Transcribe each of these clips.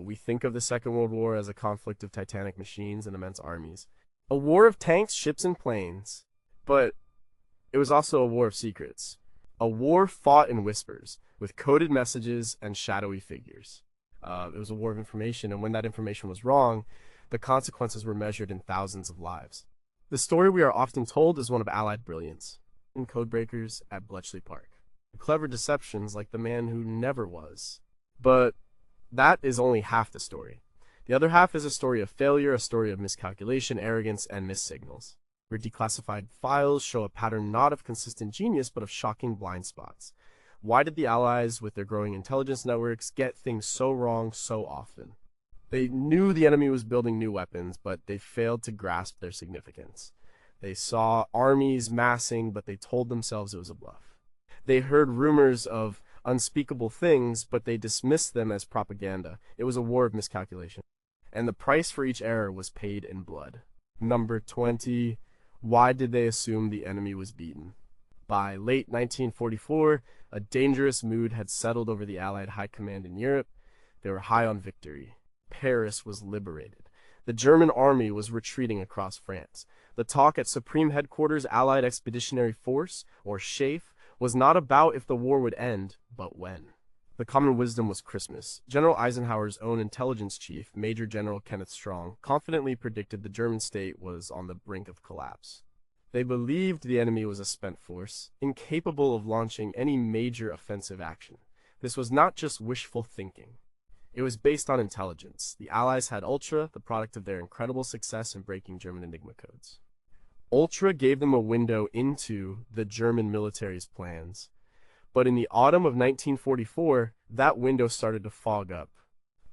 We think of the Second World War as a conflict of titanic machines and immense armies. A war of tanks, ships, and planes. But it was also a war of secrets. A war fought in whispers, with coded messages and shadowy figures. It was a war of information, and when that information was wrong, the consequences were measured in thousands of lives. The story we are often told is one of Allied brilliance, in codebreakers at Bletchley Park. Clever deceptions like the man who never was. But that is only half the story. The other half is a story of failure, a story of miscalculation, arrogance, and missed signals, where declassified files show a pattern not of consistent genius, but of shocking blind spots. Why did the Allies, with their growing intelligence networks, get things so wrong so often? They knew the enemy was building new weapons, but they failed to grasp their significance. They saw armies massing, but they told themselves it was a bluff. They heard rumors of unspeakable things, but they dismissed them as propaganda. It was a war of miscalculation. And the price for each error was paid in blood. Number 20. Why did they assume the enemy was beaten? By late 1944, a dangerous mood had settled over the Allied high command in Europe. They were high on victory. Paris was liberated. The German army was retreating across France. The talk at Supreme Headquarters Allied Expeditionary Force, or SHAEF, was not about if the war would end, but when. The common wisdom was Christmas. General Eisenhower's own intelligence chief, Major General Kenneth Strong, confidently predicted the German state was on the brink of collapse. They believed the enemy was a spent force, incapable of launching any major offensive action. This was not just wishful thinking. It was based on intelligence. The Allies had Ultra, the product of their incredible success in breaking German Enigma codes. Ultra gave them a window into the German military's plans. But in the autumn of 1944, that window started to fog up.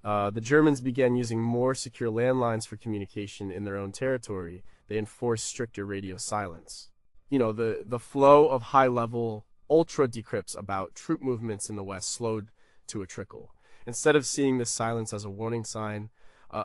The Germans began using more secure landlines for communication in their own territory. They enforced stricter radio silence. The flow of high-level Ultra decrypts about troop movements in the West slowed to a trickle. Instead of seeing this silence as a warning sign,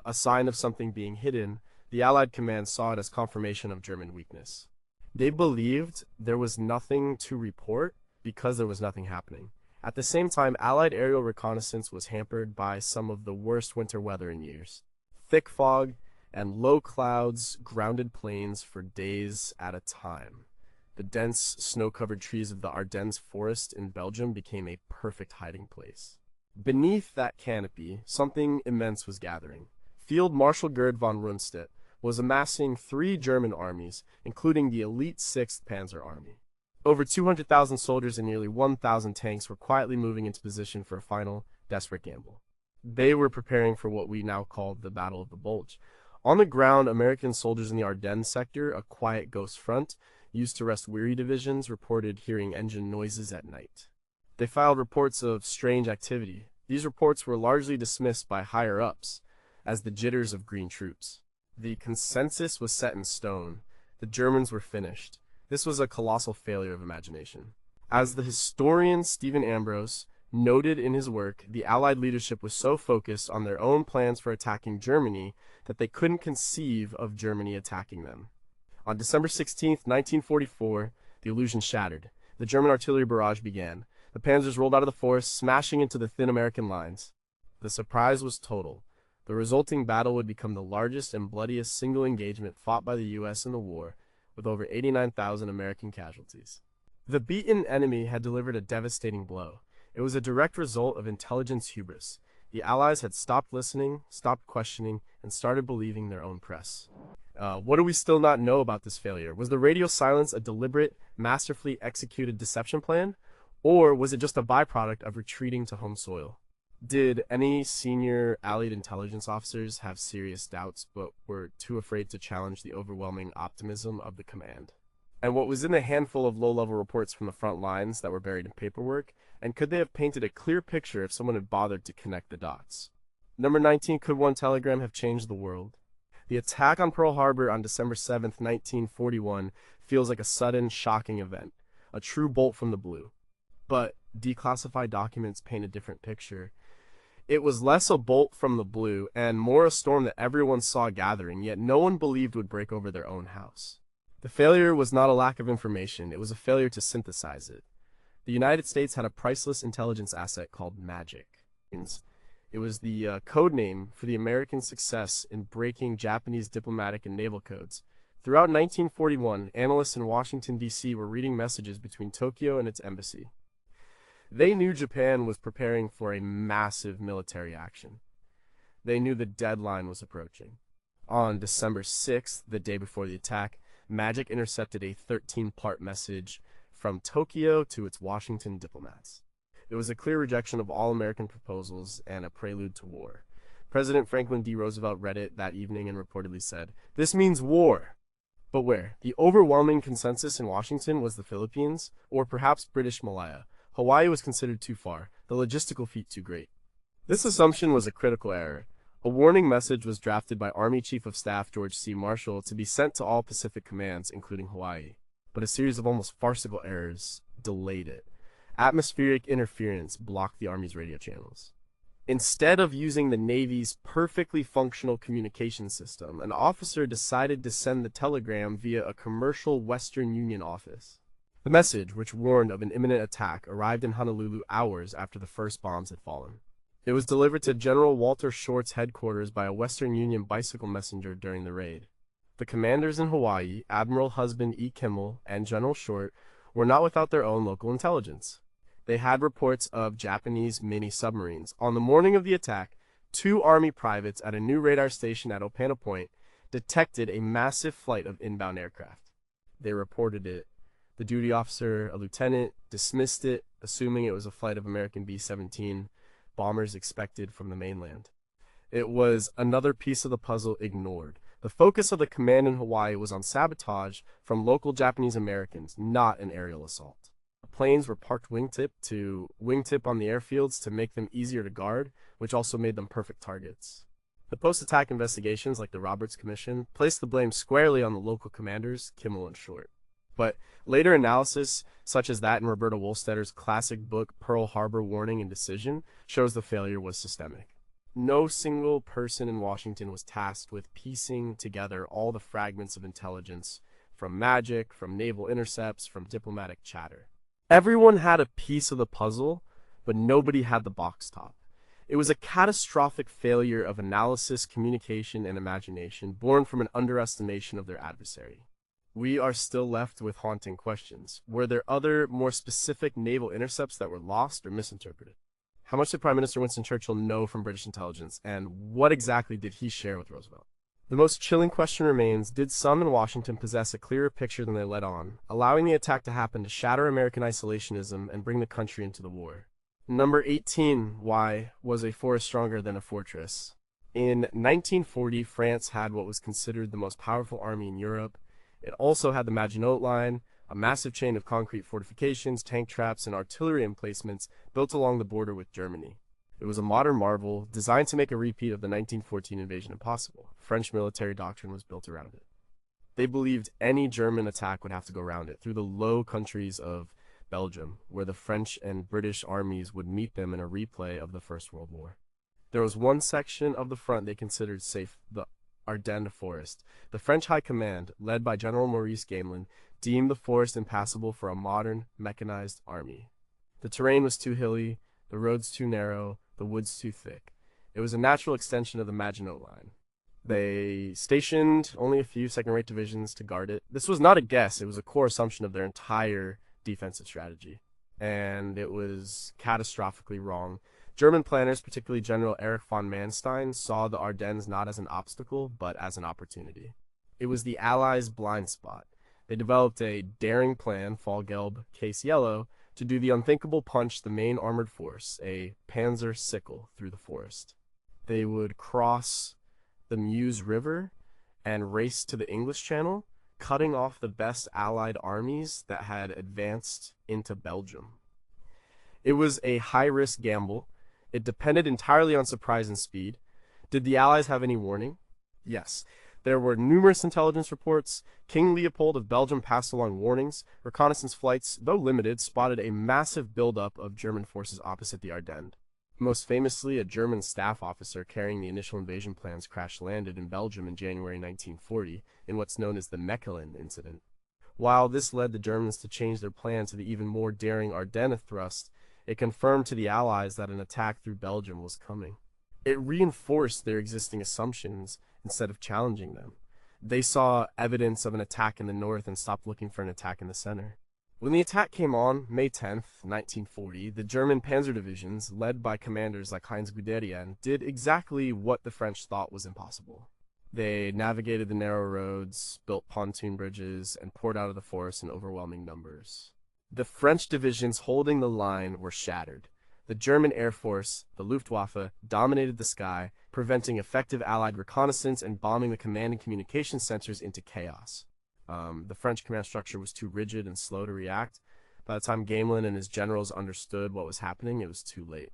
a sign of something being hidden, the Allied command saw it as confirmation of German weakness. They believed there was nothing to report because there was nothing happening. At the same time, Allied aerial reconnaissance was hampered by some of the worst winter weather in years. Thick fog and low clouds grounded planes for days at a time. The dense, snow-covered trees of the Ardennes forest in Belgium became a perfect hiding place. Beneath that canopy, something immense was gathering. Field Marshal Gerd von Rundstedt was amassing 3 German armies, including the elite 6th Panzer Army. Over 200,000 soldiers and nearly 1,000 tanks were quietly moving into position for a final, desperate gamble. They were preparing for what we now call the Battle of the Bulge. On the ground, American soldiers in the Ardennes sector, a quiet ghost front, used to rest weary divisions, reported hearing engine noises at night. They filed reports of strange activity. These reports were largely dismissed by higher-ups as the jitters of green troops. The consensus was set in stone. The Germans were finished. This was a colossal failure of imagination. As the historian Stephen Ambrose noted in his work, the Allied leadership was so focused on their own plans for attacking Germany that they couldn't conceive of Germany attacking them. On December 16, 1944, the illusion shattered. The German artillery barrage began. The panzers rolled out of the forest, smashing into the thin American lines. The surprise was total. The resulting battle would become the largest and bloodiest single engagement fought by the U.S. in the war, with over 89,000 American casualties. The beaten enemy had delivered a devastating blow. It was a direct result of intelligence hubris. The Allies had stopped listening, stopped questioning, and started believing their own press. What do we still not know about this failure? Was the radio silence a deliberate, masterfully executed deception plan? Or was it just a byproduct of retreating to home soil? Did any senior Allied intelligence officers have serious doubts but were too afraid to challenge the overwhelming optimism of the command? And what was in the handful of low-level reports from the front lines that were buried in paperwork? And could they have painted a clear picture if someone had bothered to connect the dots? Number 19, could one telegram have changed the world? The attack on Pearl Harbor on December 7, 1941 feels like a sudden, shocking event, a true bolt from the blue. But declassified documents paint a different picture. It was less a bolt from the blue and more a storm that everyone saw gathering, yet no one believed would break over their own house. The failure was not a lack of information, it was a failure to synthesize it. The United States had a priceless intelligence asset called magic. It was the code name for the American success in breaking Japanese diplomatic and naval codes. Throughout 1941, analysts in Washington, D.C. were reading messages between Tokyo and its embassy. They knew Japan was preparing for a massive military action. They knew the deadline was approaching. On December 6th, the day before the attack, Magic intercepted a 13-part message from Tokyo to its Washington diplomats. It was a clear rejection of all American proposals and a prelude to war. President Franklin D. Roosevelt read it that evening and reportedly said, "This means war." But where? The overwhelming consensus in Washington was the Philippines, or perhaps British Malaya. Hawaii was considered too far, the logistical feat too great. This assumption was a critical error. A warning message was drafted by Army Chief of Staff George C. Marshall to be sent to all Pacific commands, including Hawaii. But a series of almost farcical errors delayed it. Atmospheric interference blocked the Army's radio channels. Instead of using the Navy's perfectly functional communication system, an officer decided to send the telegram via a commercial Western Union office. The message, which warned of an imminent attack, arrived in Honolulu hours after the first bombs had fallen. It was delivered to General Walter Short's headquarters by a Western Union bicycle messenger during the raid. The commanders in Hawaii, Admiral Husband E. Kimmel and General Short, were not without their own local intelligence. They had reports of Japanese mini-submarines. On the morning of the attack, 2 Army privates at a new radar station at Opana Point detected a massive flight of inbound aircraft. They reported it. The duty officer, a lieutenant, dismissed it, assuming it was a flight of American B-17 bombers expected from the mainland. It was another piece of the puzzle ignored. The focus of the command in Hawaii was on sabotage from local Japanese Americans, not an aerial assault. Planes were parked wingtip on the airfields to make them easier to guard, which also made them perfect targets. The post-attack investigations, like the Roberts Commission, placed the blame squarely on the local commanders, Kimmel and Short. But later analysis, such as that in Roberta Wohlstetter's classic book Pearl Harbor Warning and Decision, shows the failure was systemic. No single person in Washington was tasked with piecing together all the fragments of intelligence from magic, from naval intercepts, from diplomatic chatter. Everyone had a piece of the puzzle, but nobody had the box top. It was a catastrophic failure of analysis, communication, and imagination, born from an underestimation of their adversary. We are still left with haunting questions. Were there other, more specific naval intercepts that were lost or misinterpreted? How much did Prime Minister Winston Churchill know from British intelligence, and what exactly did he share with Roosevelt? The most chilling question remains, did some in Washington possess a clearer picture than they let on, allowing the attack to happen to shatter American isolationism and bring the country into the war? Number 18, why was a forest stronger than a fortress? In 1940, France had what was considered the most powerful army in Europe. It also had the Maginot Line, a massive chain of concrete fortifications, tank traps, and artillery emplacements built along the border with Germany. It was a modern marvel, designed to make a repeat of the 1914 invasion impossible. French military doctrine was built around it. They believed any German attack would have to go around it, through the Low Countries of Belgium, where the French and British armies would meet them in a replay of the First World War. There was one section of the front they considered safe, the Ardennes Forest. The French High Command, led by General Maurice Gamelin, deemed the forest impassable for a modern, mechanized army. The terrain was too hilly, the roads too narrow, the woods too thick. It was a natural extension of the Maginot Line. They stationed only a few second-rate divisions to guard it. This was not a guess, it was a core assumption of their entire defensive strategy. And it was catastrophically wrong. German planners, particularly General Erich von Manstein, saw the Ardennes not as an obstacle, but as an opportunity. It was the Allies' blind spot. They developed a daring plan, Fall Gelb, Case Yellow, to do the unthinkable punch the main armored force, a Panzer Sickle, through the forest. They would cross the Meuse River and race to the English Channel, cutting off the best Allied armies that had advanced into Belgium. It was a high-risk gamble. It depended entirely on surprise and speed. Did the Allies have any warning? Yes. There were numerous intelligence reports. King Leopold of Belgium passed along warnings. Reconnaissance flights, though limited, spotted a massive buildup of German forces opposite the Ardennes. Most famously, a German staff officer carrying the initial invasion plans crash-landed in Belgium in January 1940 in what's known as the Mechelen incident. While this led the Germans to change their plan to the even more daring Ardennes thrust, it confirmed to the Allies that an attack through Belgium was coming. It reinforced their existing assumptions instead of challenging them. They saw evidence of an attack in the north and stopped looking for an attack in the center. When the attack came on, May 10th, 1940, the German panzer divisions, led by commanders like Heinz Guderian, did exactly what the French thought was impossible. They navigated the narrow roads, built pontoon bridges, and poured out of the forest in overwhelming numbers. The French divisions holding the line were shattered. The German Air Force, the Luftwaffe, dominated the sky, preventing effective Allied reconnaissance and bombing the command and communication centers into chaos. The French command structure was too rigid and slow to react. By the time Gamelin and his generals understood what was happening, it was too late.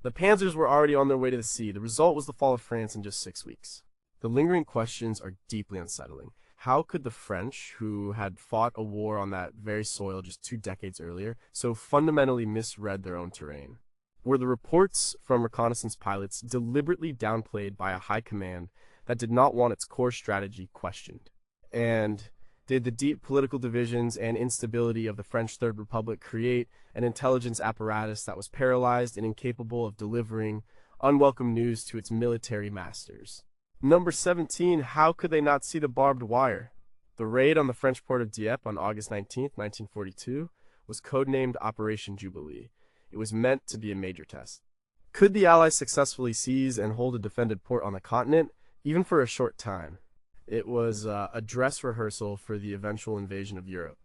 The panzers were already on their way to the sea. The result was the fall of France in just 6 weeks. The lingering questions are deeply unsettling. How could the French, who had fought a war on that very soil just 2 decades earlier, so fundamentally misread their own terrain? Were the reports from reconnaissance pilots deliberately downplayed by a high command that did not want its core strategy questioned? And did the deep political divisions and instability of the French Third Republic create an intelligence apparatus that was paralyzed and incapable of delivering unwelcome news to its military masters? Number 17, how could they not see the barbed wire? The raid on the French port of Dieppe on August 19, 1942, was codenamed Operation Jubilee. It was meant to be a major test. Could the Allies successfully seize and hold a defended port on the continent, even for a short time? It was a dress rehearsal for the eventual invasion of Europe.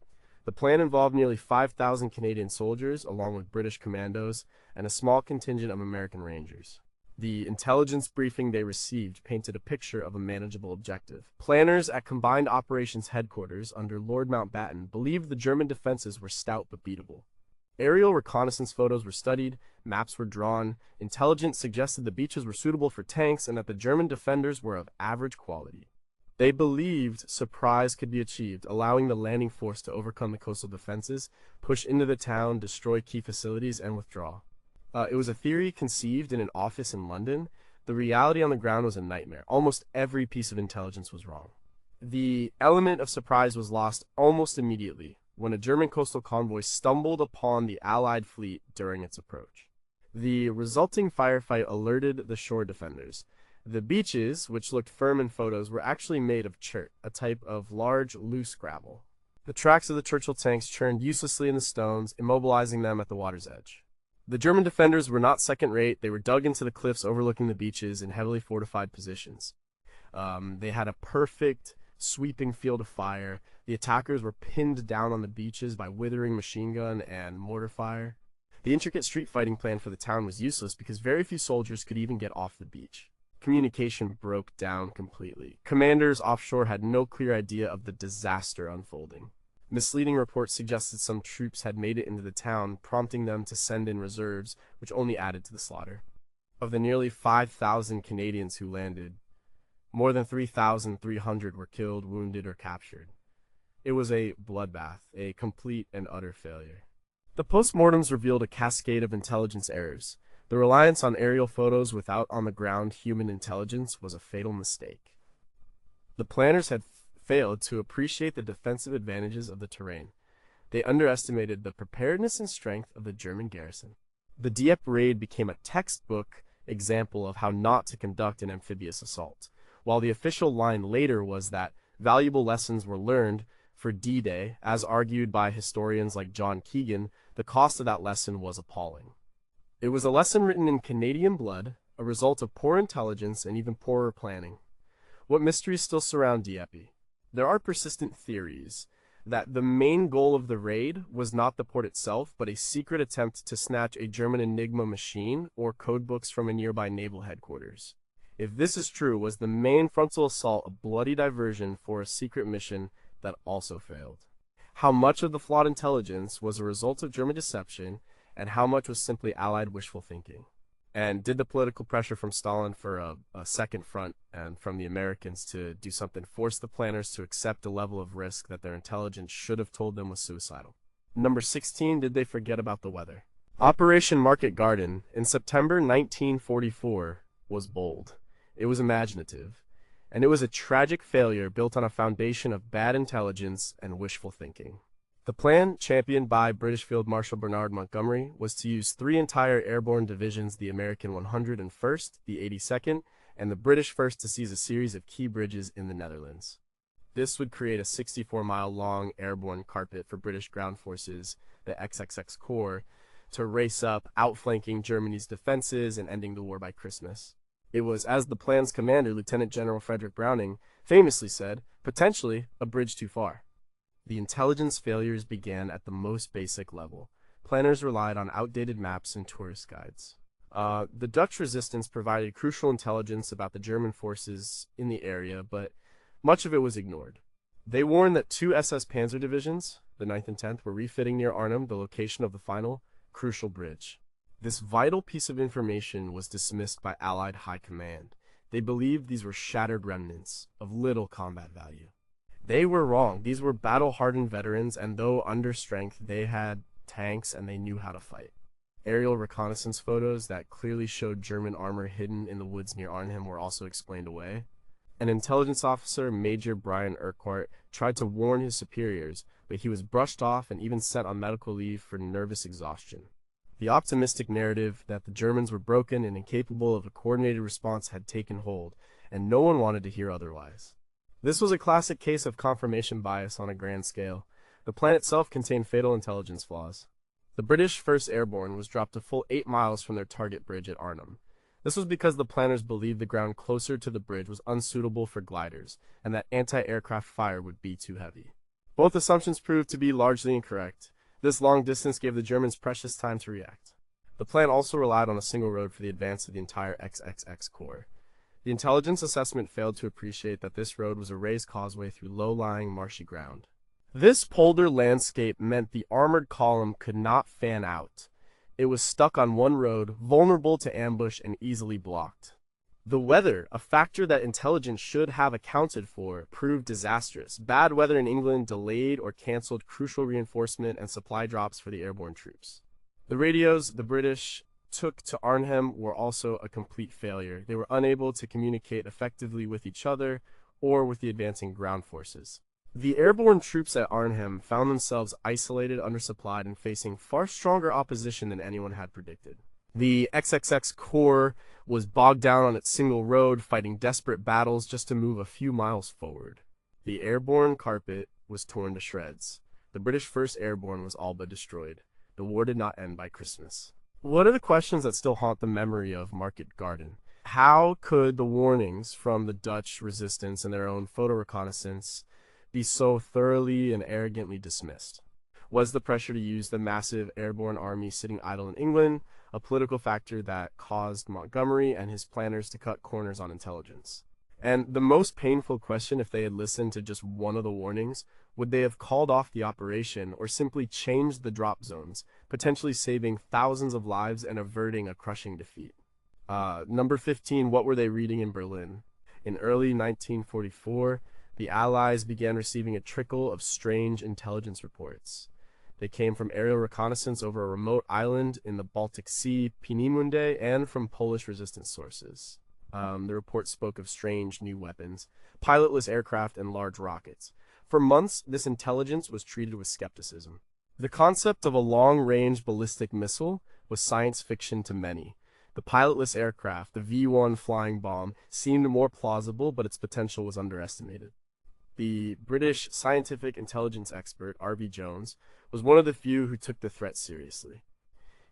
The plan involved nearly 5,000 Canadian soldiers, along with British commandos, and a small contingent of American Rangers. The intelligence briefing they received painted a picture of a manageable objective. Planners at Combined Operations Headquarters under Lord Mountbatten believed the German defenses were stout but beatable. Aerial reconnaissance photos were studied, maps were drawn, intelligence suggested the beaches were suitable for tanks and that the German defenders were of average quality. They believed surprise could be achieved, allowing the landing force to overcome the coastal defenses, push into the town, destroy key facilities, and withdraw. It was a theory conceived in an office in London. The reality on the ground was a nightmare. Almost every piece of intelligence was wrong. The element of surprise was lost almost immediately when a German coastal convoy stumbled upon the Allied fleet during its approach. The resulting firefight alerted the shore defenders. The beaches, which looked firm in photos, were actually made of chert, a type of large, loose gravel. The tracks of the Churchill tanks churned uselessly in the stones, immobilizing them at the water's edge. The German defenders were not second-rate. They were dug into the cliffs overlooking the beaches in heavily fortified positions. They had a perfect, sweeping field of fire. The attackers were pinned down on the beaches by withering machine gun and mortar fire. The intricate street fighting plan for the town was useless because very few soldiers could even get off the beach. Communication broke down completely. Commanders offshore had no clear idea of the disaster unfolding. Misleading reports suggested some troops had made it into the town, prompting them to send in reserves, which only added to the slaughter. Of the nearly 5,000 Canadians who landed, more than 3,300 were killed, wounded, or captured. It was a bloodbath, a complete and utter failure. The postmortems revealed a cascade of intelligence errors. The reliance on aerial photos without on-the-ground human intelligence was a fatal mistake. The planners had failed to appreciate the defensive advantages of the terrain. They underestimated the preparedness and strength of the German garrison. The Dieppe Raid became a textbook example of how not to conduct an amphibious assault, while the official line later was that valuable lessons were learned for D-Day. As argued by historians like John Keegan, the cost of that lesson was appalling. It was a lesson written in Canadian blood, a result of poor intelligence and even poorer planning. What mysteries still surround Dieppe? There are persistent theories that the main goal of the raid was not the port itself, but a secret attempt to snatch a German Enigma machine or codebooks from a nearby naval headquarters. If this is true, was the main frontal assault a bloody diversion for a secret mission that also failed? How much of the flawed intelligence was a result of German deception, and how much was simply Allied wishful thinking? And did the political pressure from Stalin for a second front and from the Americans to do something force the planners to accept a level of risk that their intelligence should have told them was suicidal? Number 16, did they forget about the weather? Operation Market Garden in September 1944 was bold. It was imaginative. And it was a tragic failure built on a foundation of bad intelligence and wishful thinking. The plan, championed by British Field Marshal Bernard Montgomery, was to use three entire airborne divisions, the American 101st, the 82nd, and the British 1st, to seize a series of key bridges in the Netherlands. This would create a 64-mile-long airborne carpet for British ground forces, the XXX Corps, to race up, outflanking Germany's defenses and ending the war by Christmas. It was, as the plan's commander, Lieutenant General Frederick Browning, famously said, potentially a bridge too far. The intelligence failures began at the most basic level. Planners relied on outdated maps and tourist guides. The Dutch resistance provided crucial intelligence about the German forces in the area, but much of it was ignored. They warned that two SS Panzer divisions, the 9th and 10th, were refitting near Arnhem, the location of the final, crucial bridge. This vital piece of information was dismissed by Allied high command. They believed these were shattered remnants of little combat value. They were wrong. These were battle-hardened veterans, and though under strength, they had tanks and they knew how to fight. Aerial reconnaissance photos that clearly showed German armor hidden in the woods near Arnhem were also explained away. An intelligence officer, Major Brian Urquhart, tried to warn his superiors, but he was brushed off and even sent on medical leave for nervous exhaustion. The optimistic narrative that the Germans were broken and incapable of a coordinated response had taken hold, and no one wanted to hear otherwise. This was a classic case of confirmation bias on a grand scale. The plan itself contained fatal intelligence flaws. The British 1st Airborne was dropped a full 8 miles from their target bridge at Arnhem. This was because the planners believed the ground closer to the bridge was unsuitable for gliders, and that anti-aircraft fire would be too heavy. Both assumptions proved to be largely incorrect. This long distance gave the Germans precious time to react. The plan also relied on a single road for the advance of the entire XXX Corps. The intelligence assessment failed to appreciate that this road was a raised causeway through low-lying, marshy ground. This polder landscape meant the armored column could not fan out. It was stuck on one road, vulnerable to ambush and easily blocked. The weather, a factor that intelligence should have accounted for, proved disastrous. Bad weather in England delayed or canceled crucial reinforcement and supply drops for the airborne troops. The radios the British took to Arnhem were also a complete failure. They were unable to communicate effectively with each other or with the advancing ground forces. The airborne troops at Arnhem found themselves isolated, undersupplied, and facing far stronger opposition than anyone had predicted. The XXX Corps was bogged down on its single road, fighting desperate battles just to move a few miles forward. The airborne carpet was torn to shreds. The British 1st Airborne was all but destroyed. The war did not end by Christmas. What are the questions that still haunt the memory of Market Garden? How could the warnings from the Dutch resistance and their own photo reconnaissance be so thoroughly and arrogantly dismissed? Was the pressure to use the massive airborne army sitting idle in England a political factor that caused Montgomery and his planners to cut corners on intelligence? And the most painful question, if they had listened to just one of the warnings, would they have called off the operation or simply changed the drop zones, potentially saving thousands of lives and averting a crushing defeat? Number 15, what were they reading in Berlin? In early 1944, the Allies began receiving a trickle of strange intelligence reports. They came from aerial reconnaissance over a remote island in the Baltic Sea, Peenemünde, and from Polish resistance sources. The report spoke of strange new weapons, pilotless aircraft, and large rockets. For months, this intelligence was treated with skepticism. The concept of a long-range ballistic missile was science fiction to many. The pilotless aircraft, the V-1 flying bomb, seemed more plausible, but its potential was underestimated. The British scientific intelligence expert, R.V. Jones, was one of the few who took the threat seriously.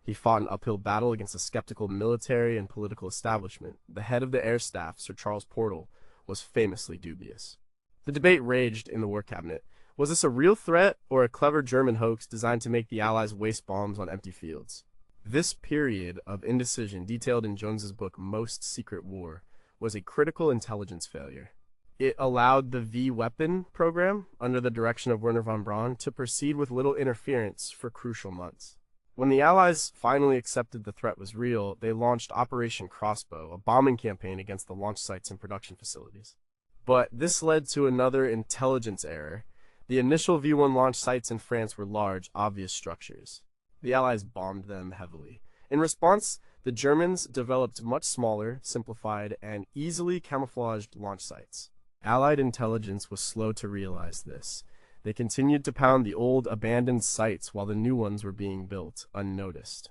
He fought an uphill battle against a skeptical military and political establishment. The head of the air staff, Sir Charles Portal, was famously dubious. The debate raged in the War Cabinet. Was this a real threat or a clever German hoax designed to make the Allies waste bombs on empty fields? This period of indecision, detailed in Jones's book Most Secret War, was a critical intelligence failure. It allowed the V-weapon program, under the direction of Werner von Braun, to proceed with little interference for crucial months. When the Allies finally accepted the threat was real, they launched Operation Crossbow, a bombing campaign against the launch sites and production facilities. But this led to another intelligence error. The initial V-1 launch sites in France were large, obvious structures. The Allies bombed them heavily. In response, the Germans developed much smaller, simplified, and easily camouflaged launch sites. Allied intelligence was slow to realize this. They continued to pound the old, abandoned sites while the new ones were being built, unnoticed.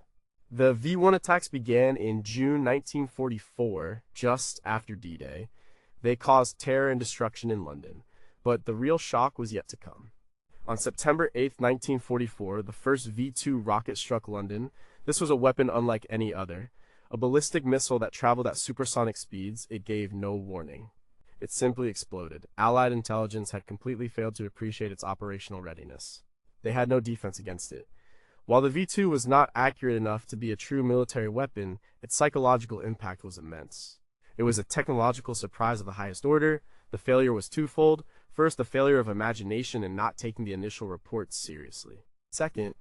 The V-1 attacks began in June 1944, just after D-Day. They caused terror and destruction in London, but the real shock was yet to come. On September 8, 1944, the first V-2 rocket struck London. This was a weapon unlike any other. A ballistic missile that traveled at supersonic speeds. It gave no warning. It simply exploded. Allied intelligence had completely failed to appreciate its operational readiness. They had no defense against it. While the V-2 was not accurate enough to be a true military weapon, its psychological impact was immense. It was a technological surprise of the highest order. The failure was twofold. First, the failure of imagination in not taking the initial reports seriously. Second,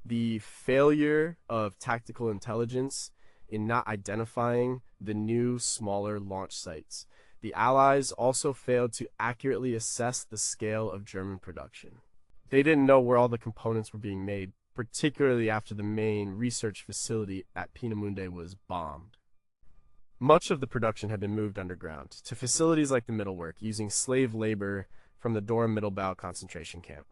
the failure of tactical intelligence in not identifying the new, smaller launch sites. The Allies also failed to accurately assess the scale of German production. They didn't know where all the components were being made, particularly after the main research facility at Peenemünde was bombed. Much of the production had been moved underground, to facilities like the Mittelwerk, using slave labor from the Dora-Mittelbau concentration camp.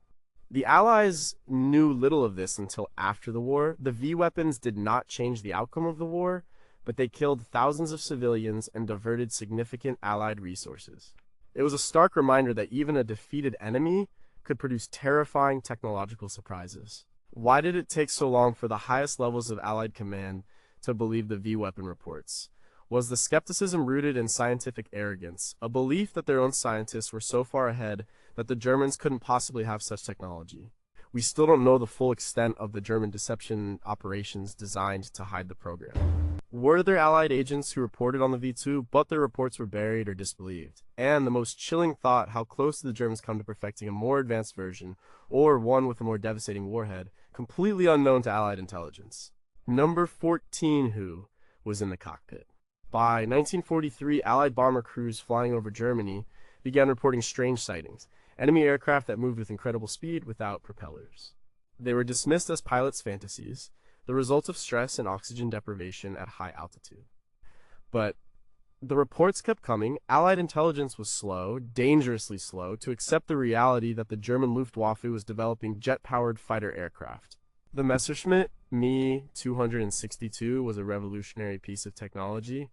The Allies knew little of this until after the war. The V-weapons did not change the outcome of the war, but they killed thousands of civilians and diverted significant Allied resources. It was a stark reminder that even a defeated enemy could produce terrifying technological surprises. Why did it take so long for the highest levels of Allied command to believe the V-weapon reports? Was the skepticism rooted in scientific arrogance, a belief that their own scientists were so far ahead that the Germans couldn't possibly have such technology? We still don't know the full extent of the German deception operations designed to hide the program. Were there Allied agents who reported on the V-2, but their reports were buried or disbelieved? And the most chilling thought, how close did the Germans come to perfecting a more advanced version, or one with a more devastating warhead, completely unknown to Allied intelligence? Number 14 who was in the cockpit. By 1943, Allied bomber crews flying over Germany began reporting strange sightings, enemy aircraft that moved with incredible speed without propellers. They were dismissed as pilots' fantasies, the result of stress and oxygen deprivation at high altitude. But the reports kept coming. Allied intelligence was slow, dangerously slow, to accept the reality that the German Luftwaffe was developing jet-powered fighter aircraft. The Messerschmitt Me-262 was a revolutionary piece of technology.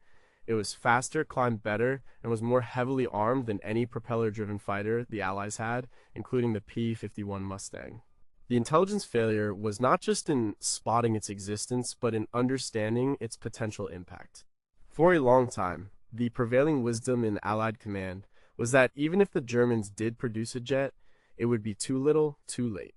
It was faster, climbed better, and was more heavily armed than any propeller-driven fighter the Allies had, including the P-51 Mustang. The intelligence failure was not just in spotting its existence, but in understanding its potential impact. For a long time, the prevailing wisdom in Allied command was that even if the Germans did produce a jet, it would be too little, too late.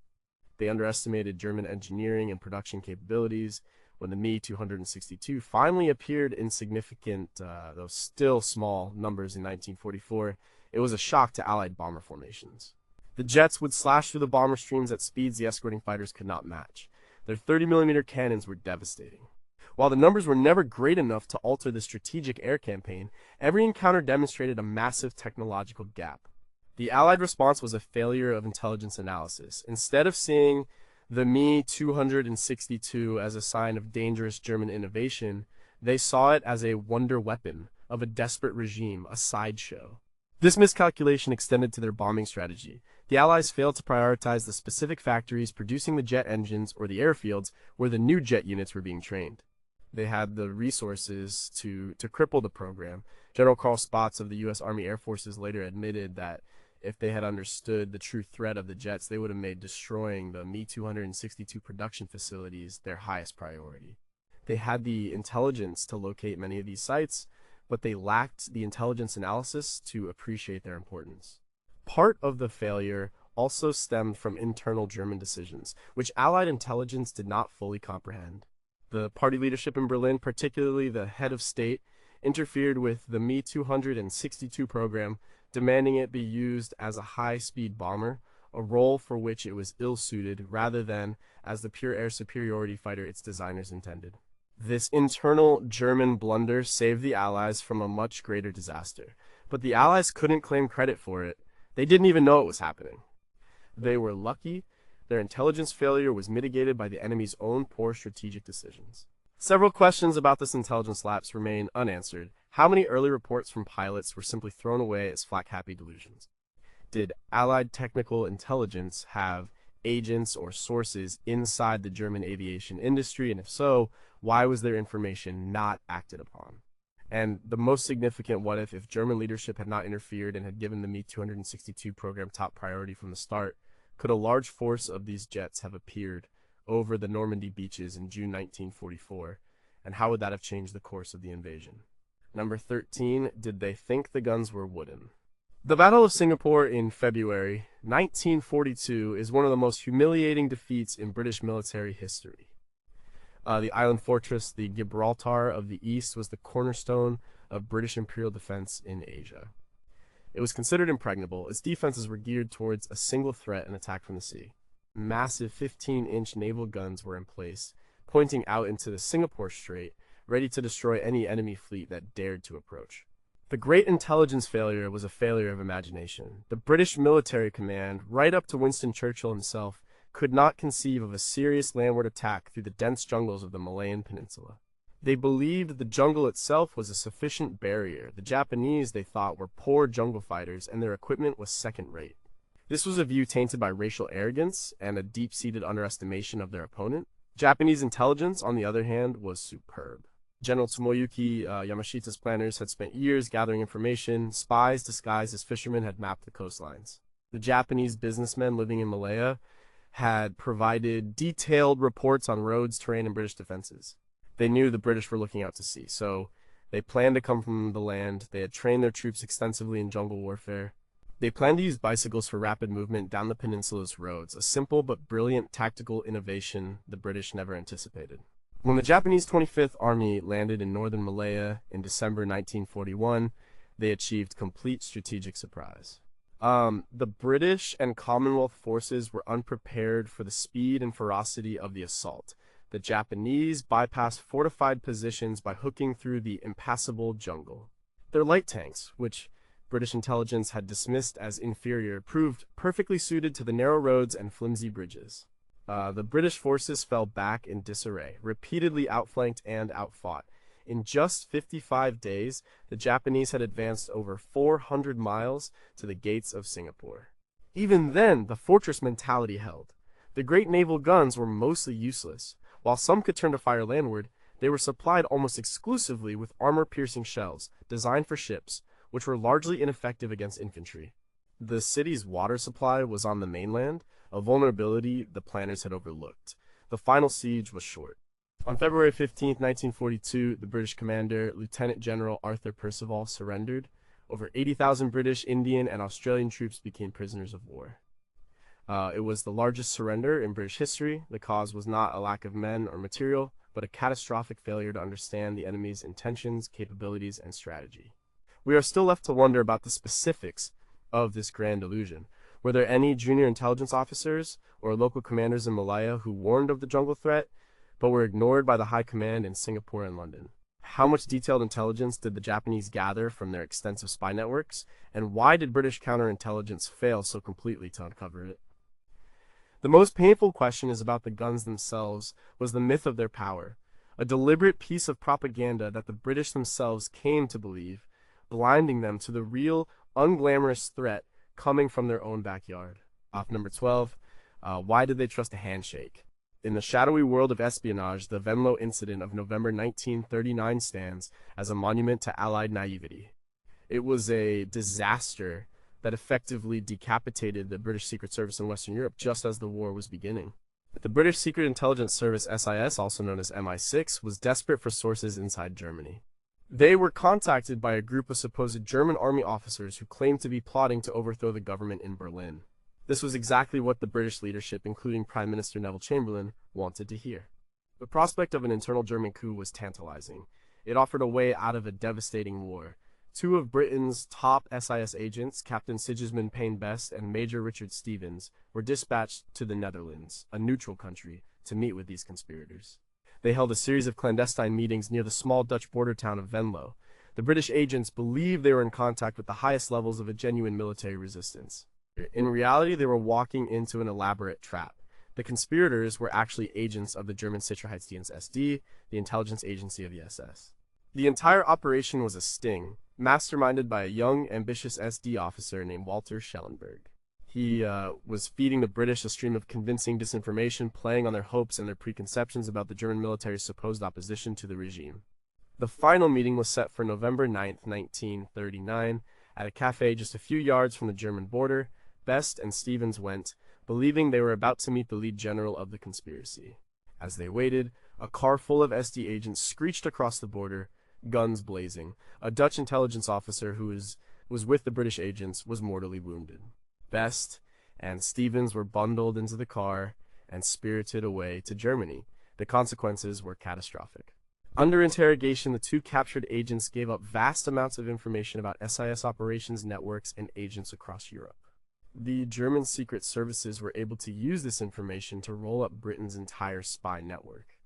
They underestimated German engineering and production capabilities. When the Me-262 finally appeared in significant, though still small, numbers in 1944, it was a shock to Allied bomber formations. The jets would slash through the bomber streams at speeds the escorting fighters could not match. Their 30mm cannons were devastating. While the numbers were never great enough to alter the strategic air campaign, every encounter demonstrated a massive technological gap. The Allied response was a failure of intelligence analysis. Instead of seeing the Me-262 as a sign of dangerous German innovation, they saw it as a wonder weapon of a desperate regime, a sideshow. This miscalculation extended to their bombing strategy. The Allies failed to prioritize the specific factories producing the jet engines or the airfields where the new jet units were being trained. They had the resources to cripple the program. General Carl Spaatz of the U.S. Army Air Forces later admitted that if they had understood the true threat of the jets, they would have made destroying the Me-262 production facilities their highest priority. They had the intelligence to locate many of these sites, but they lacked the intelligence analysis to appreciate their importance. Part of the failure also stemmed from internal German decisions, which Allied intelligence did not fully comprehend. The party leadership in Berlin, particularly the head of state, interfered with the Me-262 program, demanding it be used as a high-speed bomber, a role for which it was ill-suited, rather than as the pure air superiority fighter its designers intended. This internal German blunder saved the Allies from a much greater disaster, but the Allies couldn't claim credit for it. They didn't even know it was happening. They were lucky. Their intelligence failure was mitigated by the enemy's own poor strategic decisions. Several questions about this intelligence lapse remain unanswered. How many early reports from pilots were simply thrown away as flak-happy delusions? Did Allied technical intelligence have agents or sources inside the German aviation industry? And if so, why was their information not acted upon? And the most significant what if German leadership had not interfered and had given the Me-262 program top priority from the start, could a large force of these jets have appeared over the Normandy beaches in June 1944? And how would that have changed the course of the invasion? Number 13, did they think the guns were wooden? The Battle of Singapore in February 1942 is one of the most humiliating defeats in British military history. The island fortress, the Gibraltar of the East, was the cornerstone of British imperial defense in Asia. It was considered impregnable. Its defenses were geared towards a single threat, an attack from the sea. Massive 15-inch naval guns were in place, pointing out into the Singapore Strait, ready to destroy any enemy fleet that dared to approach. The great intelligence failure was a failure of imagination. The British military command, right up to Winston Churchill himself, could not conceive of a serious landward attack through the dense jungles of the Malayan Peninsula. They believed the jungle itself was a sufficient barrier. The Japanese, they thought, were poor jungle fighters, and their equipment was second-rate. This was a view tainted by racial arrogance and a deep-seated underestimation of their opponent. Japanese intelligence, on the other hand, was superb. General Tomoyuki Yamashita's planners had spent years gathering information. Spies disguised as fishermen had mapped the coastlines. The Japanese businessmen living in Malaya had provided detailed reports on roads, terrain, and British defenses. They knew the British were looking out to sea, so they planned to come from the land. They had trained their troops extensively in jungle warfare. They planned to use bicycles for rapid movement down the peninsula's roads, a simple but brilliant tactical innovation the British never anticipated. When the Japanese 25th Army landed in northern Malaya in December 1941, they achieved complete strategic surprise. The British and Commonwealth forces were unprepared for the speed and ferocity of the assault. The Japanese bypassed fortified positions by hooking through the impassable jungle. Their light tanks, which British intelligence had dismissed as inferior, proved perfectly suited to the narrow roads and flimsy bridges. The British forces fell back in disarray, repeatedly outflanked and outfought. In just 55 days, the Japanese had advanced over 400 miles to the gates of Singapore. Even then, the fortress mentality held. The great naval guns were mostly useless. While some could turn to fire landward, they were supplied almost exclusively with armor-piercing shells, designed for ships, which were largely ineffective against infantry. The city's water supply was on the mainland, a vulnerability the planners had overlooked. The final siege was short. On February 15, 1942, the British commander, Lieutenant General Arthur Percival, surrendered. Over 80,000 British, Indian, and Australian troops became prisoners of war. It was the largest surrender in British history. The cause was not a lack of men or material, but a catastrophic failure to understand the enemy's intentions, capabilities, and strategy. We are still left to wonder about the specifics of this grand illusion. Were there any junior intelligence officers or local commanders in Malaya who warned of the jungle threat, but were ignored by the high command in Singapore and London? How much detailed intelligence did the Japanese gather from their extensive spy networks, and why did British counterintelligence fail so completely to uncover it? The most painful question is about the guns themselves. Was the myth of their power a deliberate piece of propaganda that the British themselves came to believe, blinding them to the real, unglamorous threat coming from their own backyard? Number 12, why did they trust a handshake? In the shadowy world of espionage, the Venlo incident of November 1939 stands as a monument to Allied naivety. It was a disaster that effectively decapitated the British Secret Service in Western Europe just as the war was beginning. The British Secret Intelligence Service, SIS, also known as MI6, was desperate for sources inside Germany. They were contacted by a group of supposed German army officers who claimed to be plotting to overthrow the government in Berlin. This was exactly what the British leadership, including Prime Minister Neville Chamberlain, wanted to hear. The prospect of an internal German coup was tantalizing. It offered a way out of a devastating war. Two of Britain's top SIS agents, Captain Sigismund Payne-Best and Major Richard Stevens, were dispatched to the Netherlands, a neutral country, to meet with these conspirators. They held a series of clandestine meetings near the small Dutch border town of Venlo. The British agents believed they were in contact with the highest levels of a genuine military resistance. In reality, they were walking into an elaborate trap. The conspirators were actually agents of the German Sicherheitsdienst SD, the intelligence agency of the SS. The entire operation was a sting. masterminded by a young, ambitious SD officer named Walter Schellenberg. He was feeding the British a stream of convincing disinformation, playing on their hopes and their preconceptions about the German military's supposed opposition to the regime. The final meeting was set for November 9th, 1939, at a cafe just a few yards from the German border. Best and Stevens went, believing they were about to meet the lead general of the conspiracy. As they waited, a car full of SD agents screeched across the border, guns blazing. A Dutch intelligence officer who was with the British agents was mortally wounded. Best and Stevens were bundled into the car and spirited away to Germany. The consequences were catastrophic. Under interrogation, the two captured agents gave up vast amounts of information about SIS operations, networks, and agents across Europe. The German secret services were able to use this information to roll up Britain's entire spy network.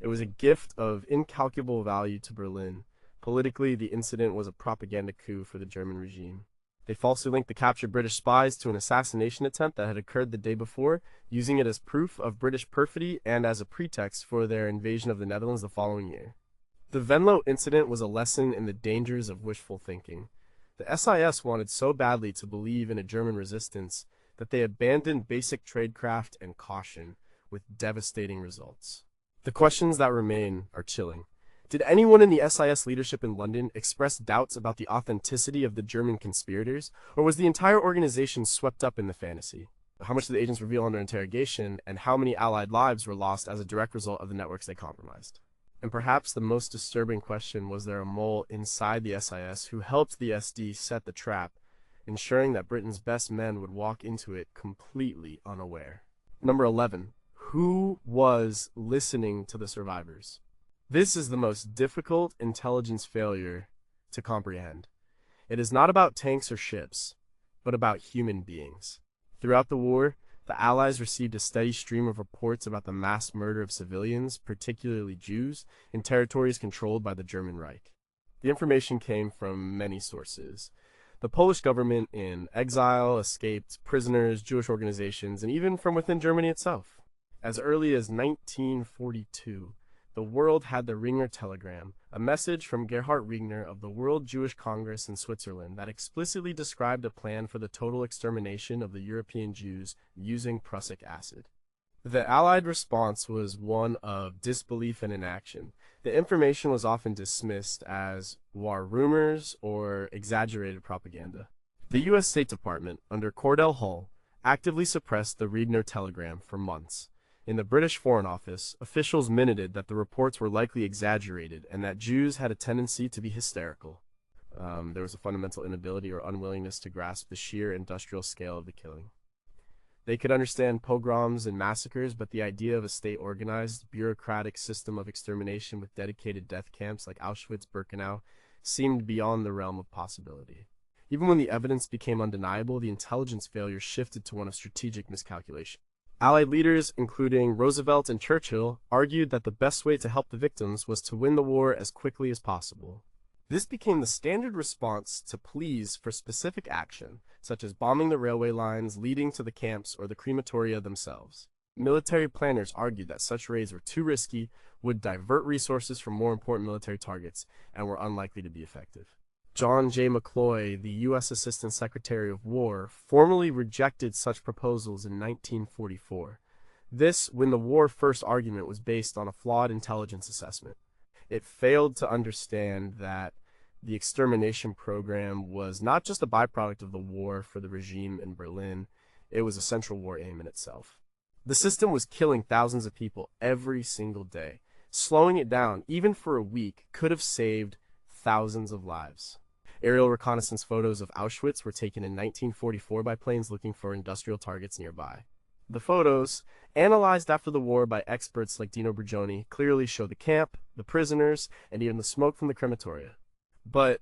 It was a gift of incalculable value to Berlin. Politically, the incident was a propaganda coup for the German regime. They falsely linked the captured British spies to an assassination attempt that had occurred the day before, using it as proof of British perfidy and as a pretext for their invasion of the Netherlands the following year. The Venlo incident was a lesson in the dangers of wishful thinking. The SIS wanted so badly to believe in a German resistance that they abandoned basic tradecraft and caution, with devastating results. The questions that remain are chilling. Did anyone in the SIS leadership in London express doubts about the authenticity of the German conspirators, or was the entire organization swept up in the fantasy? How much did the agents reveal under interrogation, and how many Allied lives were lost as a direct result of the networks they compromised? And perhaps the most disturbing question, was there a mole inside the SIS who helped the SD set the trap, ensuring that Britain's best men would walk into it completely unaware? Number 11. Who was listening to the survivors? This is the most difficult intelligence failure to comprehend. It is not about tanks or ships, but about human beings. Throughout the war, the Allies received a steady stream of reports about the mass murder of civilians, particularly Jews, in territories controlled by the German Reich. The information came from many sources. The Polish government in exile, escaped prisoners, Jewish organizations, and even from within Germany itself. As early as 1942, the world had the Ringer telegram, a message from Gerhard Ringer of the World Jewish Congress in Switzerland that explicitly described a plan for the total extermination of the European Jews using prussic acid. The Allied response was one of disbelief and inaction. The information was often dismissed as war rumors or exaggerated propaganda. The U.S. State Department, under Cordell Hull, actively suppressed the Ringer telegram for months. In the British Foreign Office, officials minuted that the reports were likely exaggerated and that Jews had a tendency to be hysterical. There was a fundamental inability or unwillingness to grasp the sheer industrial scale of the killing. They could understand pogroms and massacres, but the idea of a state-organized, bureaucratic system of extermination with dedicated death camps like Auschwitz-Birkenau seemed beyond the realm of possibility. Even when the evidence became undeniable, the intelligence failure shifted to one of strategic miscalculation. Allied leaders, including Roosevelt and Churchill, argued that the best way to help the victims was to win the war as quickly as possible. This became the standard response to pleas for specific action, such as bombing the railway lines leading to the camps or the crematoria themselves. Military planners argued that such raids were too risky, would divert resources from more important military targets, and were unlikely to be effective. John J. McCloy, the U.S. Assistant Secretary of War, formally rejected such proposals in 1944. This, when the war first argument was based on a flawed intelligence assessment. It failed to understand that the extermination program was not just a byproduct of the war for the regime in Berlin, it was a central war aim in itself. The system was killing thousands of people every single day. Slowing it down, even for a week, could have saved thousands of lives. Aerial reconnaissance photos of Auschwitz were taken in 1944 by planes looking for industrial targets nearby. The photos, analyzed after the war by experts like Dino Brigioni, clearly show the camp, the prisoners, and even the smoke from the crematoria. But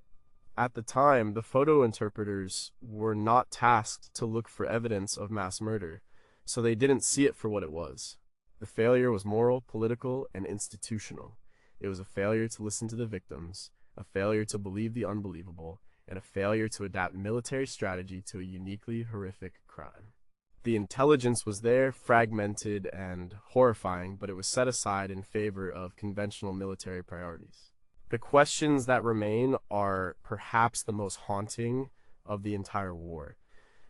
at the time, the photo interpreters were not tasked to look for evidence of mass murder, so they didn't see it for what it was. The failure was moral, political, and institutional. It was a failure to listen to the victims, a failure to believe the unbelievable, and a failure to adapt military strategy to a uniquely horrific crime. The intelligence was there, fragmented and horrifying, but it was set aside in favor of conventional military priorities. The questions that remain are perhaps the most haunting of the entire war.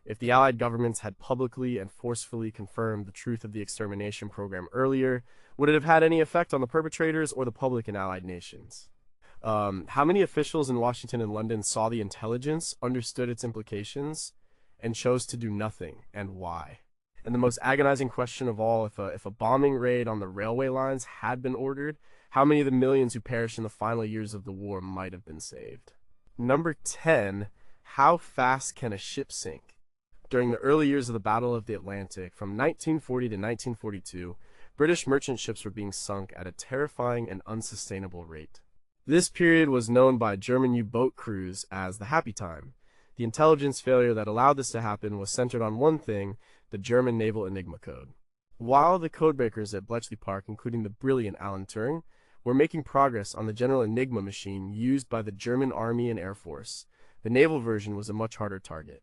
If the Allied governments had publicly and forcefully confirmed the truth of the extermination program earlier, would it have had any effect on the perpetrators or the public in Allied nations? How many officials in Washington and London saw the intelligence, understood its implications, and chose to do nothing, and why? And the most agonizing question of all, if a bombing raid on the railway lines had been ordered, how many of the millions who perished in the final years of the war might have been saved? Number 10, how fast can a ship sink? During the early years of the Battle of the Atlantic, from 1940 to 1942, British merchant ships were being sunk at a terrifying and unsustainable rate. This period was known by German U-boat crews as the happy time. The intelligence failure that allowed this to happen was centered on one thing, the German Naval Enigma Code. While the codebreakers at Bletchley Park, including the brilliant Alan Turing, were making progress on the General Enigma machine used by the German Army and Air Force, the naval version was a much harder target.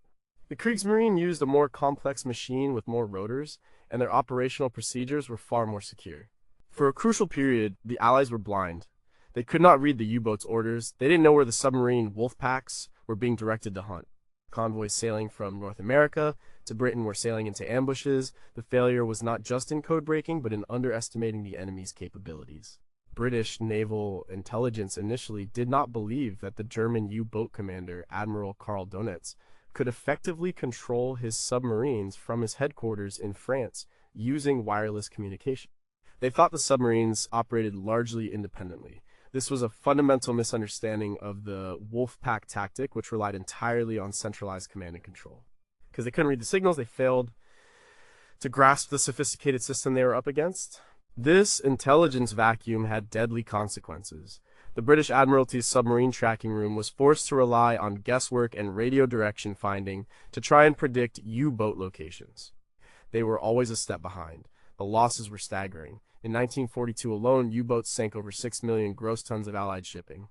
The Kriegsmarine used a more complex machine with more rotors, and their operational procedures were far more secure. For a crucial period, the Allies were blind. They could not read the U-boat's orders. They didn't know where the submarine wolf packs were being directed to hunt. Convoys sailing from North America to Britain were sailing into ambushes. The failure was not just in code breaking, but in underestimating the enemy's capabilities. British naval intelligence initially did not believe that the German U-boat commander, Admiral Karl Donitz, could effectively control his submarines from his headquarters in France using wireless communication. They thought the submarines operated largely independently. This was a fundamental misunderstanding of the Wolfpack tactic, which relied entirely on centralized command and control. Because they couldn't read the signals, they failed to grasp the sophisticated system they were up against. This intelligence vacuum had deadly consequences. The British Admiralty's submarine tracking room was forced to rely on guesswork and radio direction finding to try and predict U-boat locations. They were always a step behind. The losses were staggering. In 1942 alone, U-boats sank over 6 million gross tons of Allied shipping.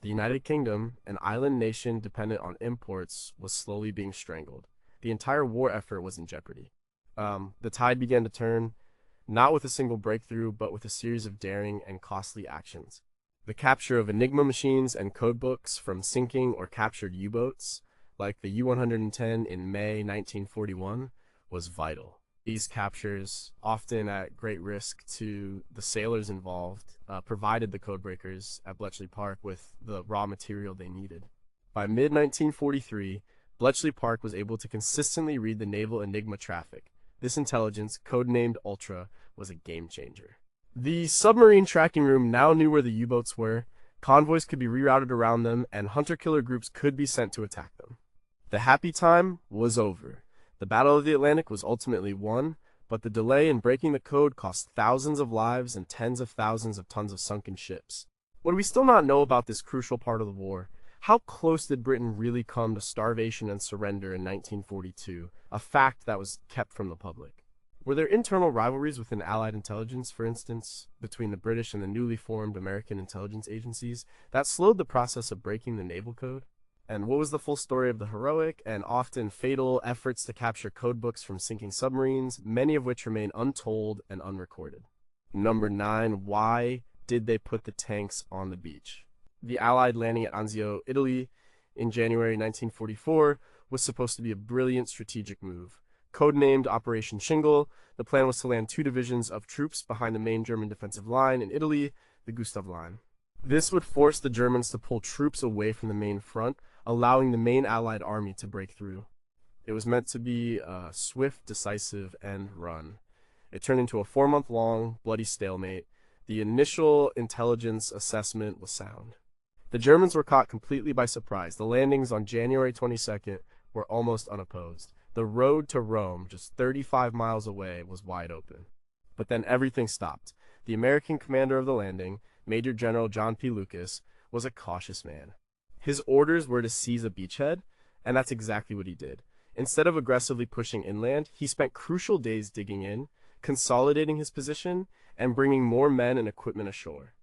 The United Kingdom, an island nation dependent on imports, was slowly being strangled. The entire war effort was in jeopardy. The tide began to turn, not with a single breakthrough, but with a series of daring and costly actions. The capture of Enigma machines and codebooks from sinking or captured U-boats, like the U-110 in May 1941, was vital. These captures, often at great risk to the sailors involved, provided the codebreakers at Bletchley Park with the raw material they needed. By mid-1943, Bletchley Park was able to consistently read the naval Enigma traffic. This intelligence, codenamed Ultra, was a game changer. The submarine tracking room now knew where the U-boats were, convoys could be rerouted around them, and hunter-killer groups could be sent to attack them. The happy time was over. The Battle of the Atlantic was ultimately won, but the delay in breaking the code cost thousands of lives and tens of thousands of tons of sunken ships. What do we still not know about this crucial part of the war? How close did Britain really come to starvation and surrender in 1942, a fact that was kept from the public? Were there internal rivalries within Allied intelligence, for instance, between the British and the newly formed American intelligence agencies, that slowed the process of breaking the naval code? And what was the full story of the heroic and often fatal efforts to capture codebooks from sinking submarines, many of which remain untold and unrecorded? Number 9, why did they put the tanks on the beach? The Allied landing at Anzio, Italy, in January 1944 was supposed to be a brilliant strategic move. Codenamed Operation Shingle, the plan was to land 2 divisions of troops behind the main German defensive line in Italy, the Gustav Line. This would force the Germans to pull troops away from the main front, allowing the main Allied army to break through. It was meant to be a swift, decisive end run. It turned into a 4-month-long, bloody stalemate. The initial intelligence assessment was sound. The Germans were caught completely by surprise. The landings on January 22nd were almost unopposed. The road to Rome, just 35 miles away, was wide open. But then everything stopped. The American commander of the landing, Major General John P. Lucas, was a cautious man. His orders were to seize a beachhead, and that's exactly what he did. Instead of aggressively pushing inland, he spent crucial days digging in, consolidating his position, and bringing more men and equipment ashore.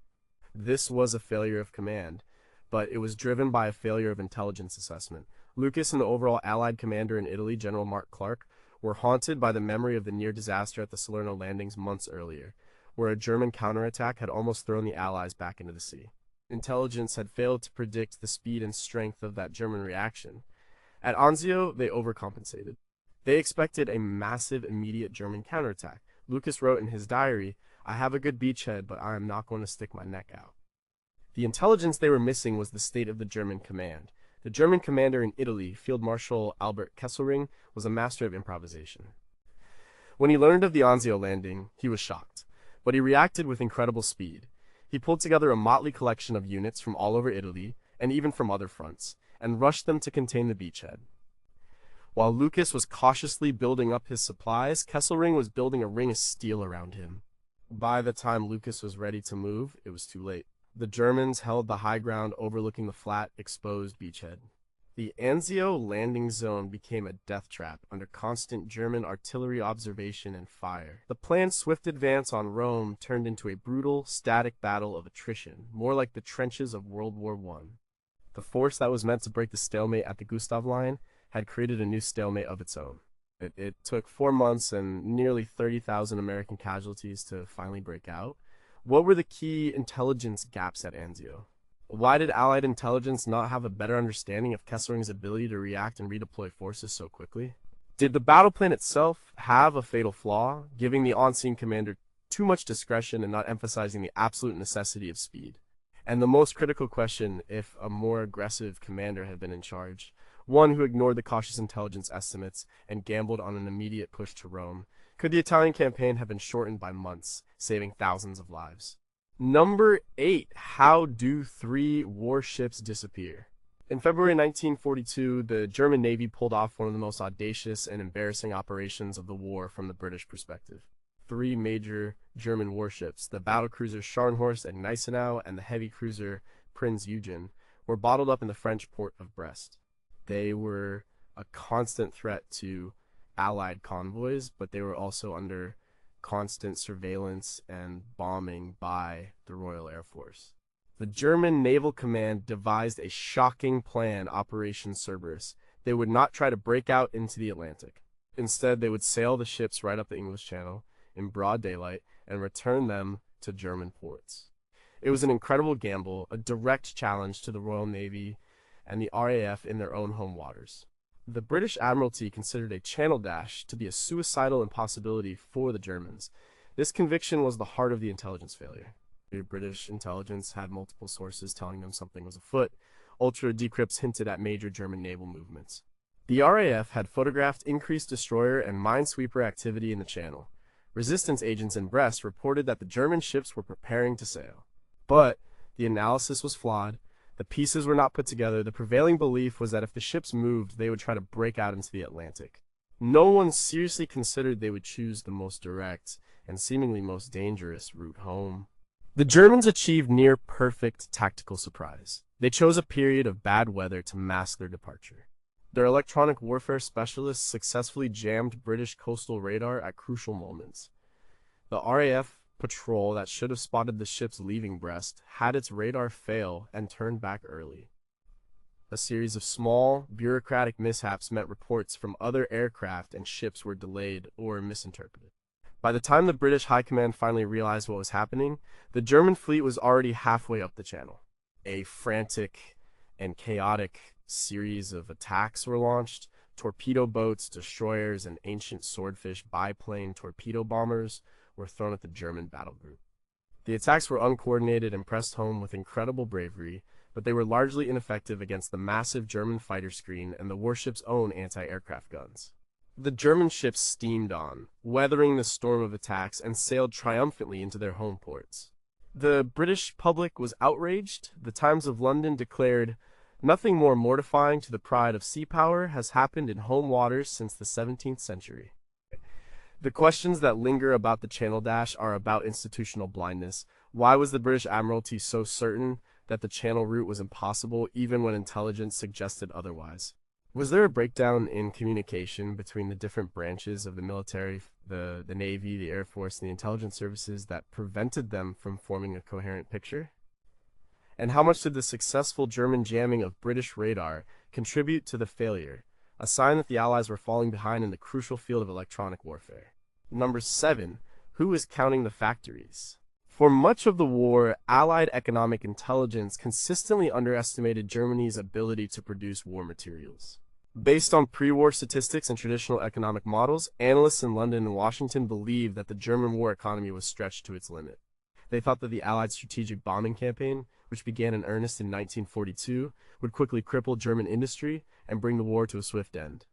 This was a failure of command, but it was driven by a failure of intelligence assessment. Lucas and the overall Allied commander in Italy, General Mark Clark, were haunted by the memory of the near disaster at the Salerno landings months earlier, where a German counterattack had almost thrown the Allies back into the sea. Intelligence had failed to predict the speed and strength of that German reaction. At Anzio, they overcompensated. They expected a massive, immediate German counterattack. Lucas wrote in his diary, "I have a good beachhead, but I am not going to stick my neck out." The intelligence they were missing was the state of the German command. The German commander in Italy, Field Marshal Albert Kesselring, was a master of improvisation. When he learned of the Anzio landing, he was shocked, but he reacted with incredible speed. He pulled together a motley collection of units from all over Italy, and even from other fronts, and rushed them to contain the beachhead. While Lucas was cautiously building up his supplies, Kesselring was building a ring of steel around him. By the time Lucas was ready to move, it was too late. The Germans held the high ground overlooking the flat, exposed beachhead. The Anzio landing zone became a death trap under constant German artillery observation and fire. The planned swift advance on Rome turned into a brutal, static battle of attrition, more like the trenches of World War I. The force that was meant to break the stalemate at the Gustav Line had created a new stalemate of its own. It took 4 months and nearly 30,000 American casualties to finally break out. What were the key intelligence gaps at Anzio? Why did Allied intelligence not have a better understanding of Kesselring's ability to react and redeploy forces so quickly? Did the battle plan itself have a fatal flaw, giving the on-scene commander too much discretion and not emphasizing the absolute necessity of speed? And the most critical question, if a more aggressive commander had been in charge, one who ignored the cautious intelligence estimates and gambled on an immediate push to Rome, could the Italian campaign have been shortened by months, saving thousands of lives? Number 8. How do 3 warships disappear? In February 1942, the German Navy pulled off one of the most audacious and embarrassing operations of the war from the British perspective. 3 major German warships, the battlecruiser Scharnhorst and Gneisenau and the heavy cruiser Prinz Eugen, were bottled up in the French port of Brest. They were a constant threat to Allied convoys, but they were also under constant surveillance and bombing by the Royal Air Force. The German Naval Command devised a shocking plan, Operation Cerberus. They would not try to break out into the Atlantic. Instead, they would sail the ships right up the English Channel in broad daylight and return them to German ports. It was an incredible gamble, a direct challenge to the Royal Navy and the RAF in their own home waters. The British Admiralty considered a channel dash to be a suicidal impossibility for the Germans. This conviction was the heart of the intelligence failure. The British intelligence had multiple sources telling them something was afoot. Ultra decrypts hinted at major German naval movements. The RAF had photographed increased destroyer and minesweeper activity in the channel. Resistance agents in Brest reported that the German ships were preparing to sail. But the analysis was flawed. The pieces were not put together. The prevailing belief was that if the ships moved, they would try to break out into the Atlantic. No one seriously considered they would choose the most direct and seemingly most dangerous route home. The Germans achieved near-perfect tactical surprise. They chose a period of bad weather to mask their departure. Their electronic warfare specialists successfully jammed British coastal radar at crucial moments. The RAF patrol that should have spotted the ships leaving Brest had its radar fail and turned back early. A series of small, bureaucratic mishaps meant reports from other aircraft and ships were delayed or misinterpreted. By the time the British High Command finally realized what was happening, the German fleet was already halfway up the channel. A frantic and chaotic series of attacks were launched. Torpedo boats, destroyers, and ancient swordfish biplane torpedo bombers were thrown at the German battle group. The attacks were uncoordinated and pressed home with incredible bravery, but they were largely ineffective against the massive German fighter screen and the warship's own anti-aircraft guns. The German ships steamed on, weathering the storm of attacks, and sailed triumphantly into their home ports. The British public was outraged. The Times of London declared, "Nothing more mortifying to the pride of sea power has happened in home waters since the 17th century." The questions that linger about the Channel Dash are about institutional blindness. Why was the British Admiralty so certain that the Channel route was impossible even when intelligence suggested otherwise? Was there a breakdown in communication between the different branches of the military, the Navy, the Air Force, and the intelligence services that prevented them from forming a coherent picture? And how much did the successful German jamming of British radar contribute to the failure, a sign that the Allies were falling behind in the crucial field of electronic warfare? Number 7. Who is counting the factories? For much of the war, Allied economic intelligence consistently underestimated Germany's ability to produce war materials. Based on pre-war statistics and traditional economic models, analysts in London and Washington believed that the German war economy was stretched to its limit. They thought that the Allied strategic bombing campaign, which began in earnest in 1942, would quickly cripple German industry and bring the war to a swift end.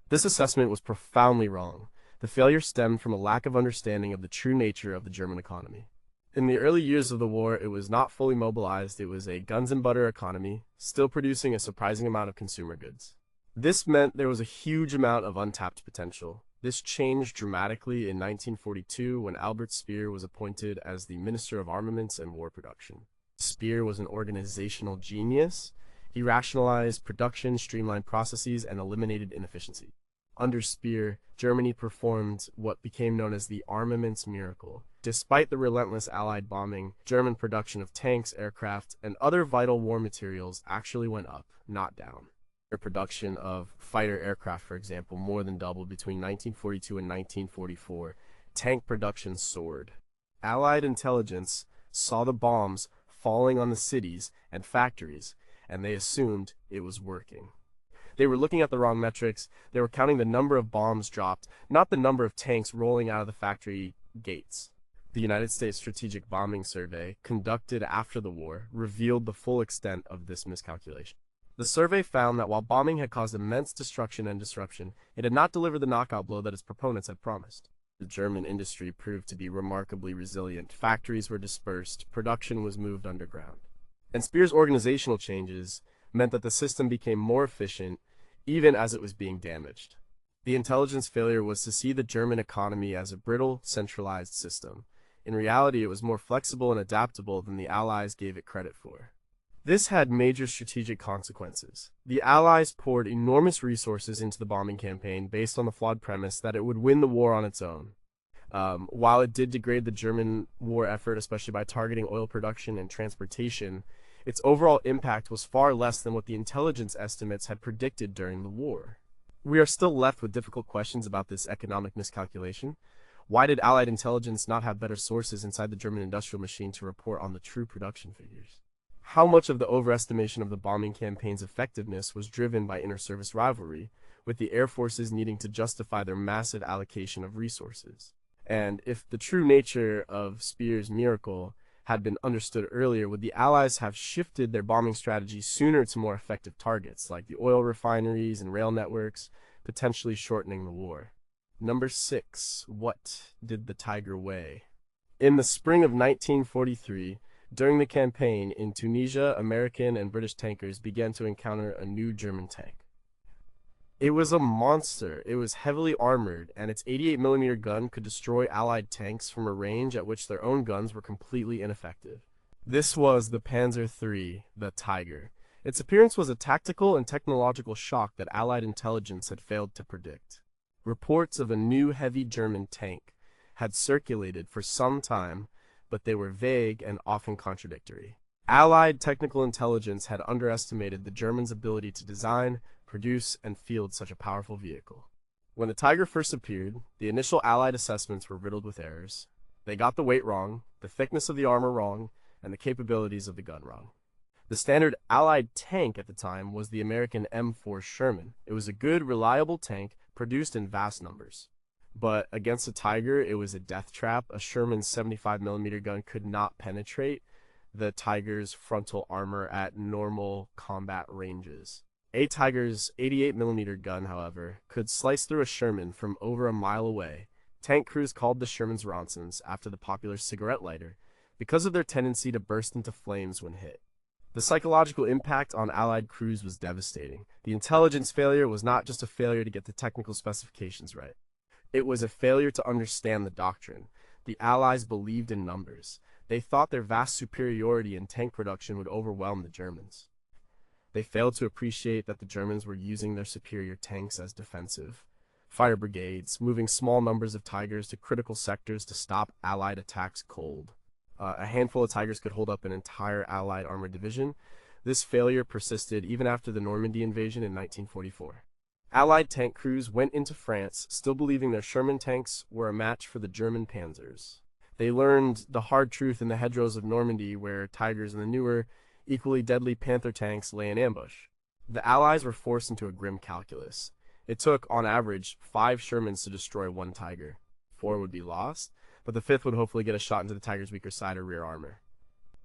This assessment was profoundly wrong. The failure stemmed from a lack of understanding of the true nature of the German economy. In the early years of the war, it was not fully mobilized. It was a guns and butter economy, still producing a surprising amount of consumer goods. This meant there was a huge amount of untapped potential. This changed dramatically in 1942 when Albert Speer was appointed as the Minister of Armaments and War Production. Speer was an organizational genius. He rationalized production, streamlined processes, and eliminated inefficiency. Under Speer, Germany performed what became known as the armaments miracle. Despite the relentless Allied bombing, German production of tanks, aircraft, and other vital war materials actually went up, not down. Their production of fighter aircraft, for example, more than doubled between 1942 and 1944. Tank production soared. Allied intelligence saw the bombs falling on the cities and factories, and they assumed it was working. They were looking at the wrong metrics. They were counting the number of bombs dropped, not the number of tanks rolling out of the factory gates. The United States Strategic Bombing Survey, conducted after the war, revealed the full extent of this miscalculation. The survey found that while bombing had caused immense destruction and disruption, it had not delivered the knockout blow that its proponents had promised. The German industry proved to be remarkably resilient. Factories were dispersed, production was moved underground. And Speer's organizational changes meant that the system became more efficient, even as it was being damaged. The intelligence failure was to see the German economy as a brittle, centralized system. In reality, it was more flexible and adaptable than the Allies gave it credit for. This had major strategic consequences. The Allies poured enormous resources into the bombing campaign based on the flawed premise that it would win the war on its own. While it did degrade the German war effort, especially by targeting oil production and transportation, its overall impact was far less than what the intelligence estimates had predicted during the war. We are still left with difficult questions about this economic miscalculation. Why did Allied intelligence not have better sources inside the German industrial machine to report on the true production figures? How much of the overestimation of the bombing campaign's effectiveness was driven by inter-service rivalry, with the air forces needing to justify their massive allocation of resources? And if the true nature of Speer's miracle had been understood earlier, would the Allies have shifted their bombing strategy sooner to more effective targets, like the oil refineries and rail networks, potentially shortening the war? Number 6. What did the Tiger weigh? In the spring of 1943, during the campaign in Tunisia, American and British tankers began to encounter a new German tank. It was a monster. It was heavily armored, and its 88mm gun could destroy Allied tanks from a range at which their own guns were completely ineffective. This was the Panzer III, the Tiger. Its appearance was a tactical and technological shock that Allied intelligence had failed to predict. Reports of a new heavy German tank had circulated for some time, but they were vague and often contradictory. Allied technical intelligence had underestimated the Germans' ability to design, produce, and field such a powerful vehicle. When the Tiger first appeared, the initial Allied assessments were riddled with errors. They got the weight wrong, the thickness of the armor wrong, and the capabilities of the gun wrong. The standard Allied tank at the time was the American M4 Sherman. It was a good, reliable tank produced in vast numbers. But against a Tiger, it was a death trap. A Sherman's 75mm gun could not penetrate the Tiger's frontal armor at normal combat ranges. A Tiger's 88mm gun, however, could slice through a Sherman from over a mile away. Tank crews called the Shermans Ronsons after the popular cigarette lighter because of their tendency to burst into flames when hit. The psychological impact on Allied crews was devastating. The intelligence failure was not just a failure to get the technical specifications right. It was a failure to understand the doctrine. The Allies believed in numbers. They thought their vast superiority in tank production would overwhelm the Germans. They failed to appreciate that the Germans were using their superior tanks as defensive. Fire brigades, moving small numbers of Tigers to critical sectors to stop Allied attacks cold. A handful of Tigers could hold up an entire Allied armored division. This failure persisted even after the Normandy invasion in 1944. Allied tank crews went into France, still believing their Sherman tanks were a match for the German Panzers. They learned the hard truth in the hedgerows of Normandy, where tigers and the newer, equally deadly Panther tanks lay in ambush. The Allies were forced into a grim calculus. It took, on average, 5 Shermans to destroy one tiger. 4 would be lost, but the 5th would hopefully get a shot into the tiger's weaker side or rear armor.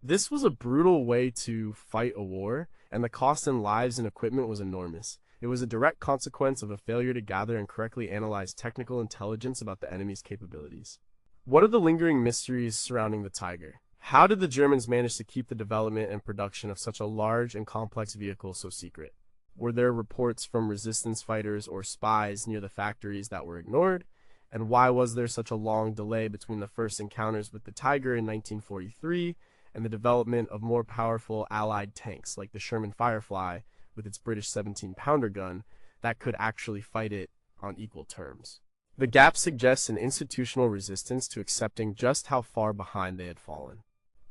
This was a brutal way to fight a war, and the cost in lives and equipment was enormous. It was a direct consequence of a failure to gather and correctly analyze technical intelligence about the enemy's capabilities. What are the lingering mysteries surrounding the Tiger? How did the Germans manage to keep the development and production of such a large and complex vehicle so secret? Were there reports from resistance fighters or spies near the factories that were ignored? And why was there such a long delay between the first encounters with the Tiger in 1943 and the development of more powerful Allied tanks like the Sherman Firefly with its British 17-pounder gun that could actually fight it on equal terms? The gap suggests an institutional resistance to accepting just how far behind they had fallen.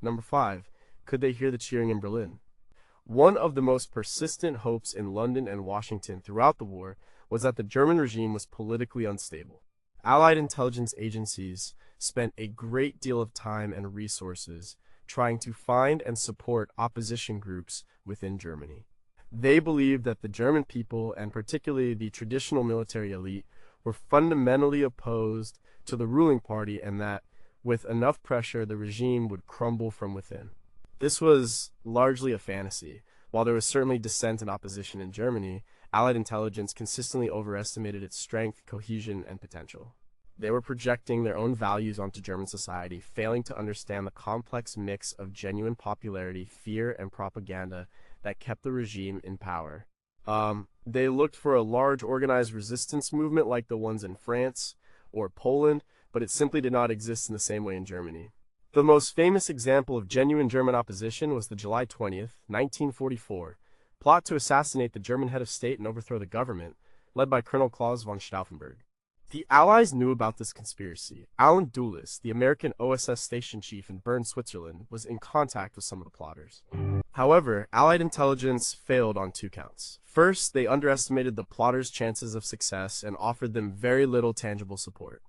Number 5. Could they hear the cheering in Berlin? One of the most persistent hopes in London and Washington throughout the war was that the German regime was politically unstable. Allied intelligence agencies spent a great deal of time and resources trying to find and support opposition groups within Germany. They believed that the German people, and particularly the traditional military elite, were fundamentally opposed to the ruling party and that, with enough pressure, the regime would crumble from within. This was largely a fantasy. While there was certainly dissent and opposition in Germany, Allied intelligence consistently overestimated its strength, cohesion, and potential. They were projecting their own values onto German society, failing to understand the complex mix of genuine popularity, fear, and propaganda that kept the regime in power. They looked for a large organized resistance movement like the ones in France or Poland, but it simply did not exist in the same way in Germany. The most famous example of genuine German opposition was the July 20th, 1944, plot to assassinate the German head of state and overthrow the government, led by Colonel Claus von Stauffenberg. The Allies knew about this conspiracy. Alan Dulles, the American OSS station chief in Bern, Switzerland, was in contact with some of the plotters. However, Allied intelligence failed on 2 counts. First, they underestimated the plotters' chances of success and offered them very little tangible support.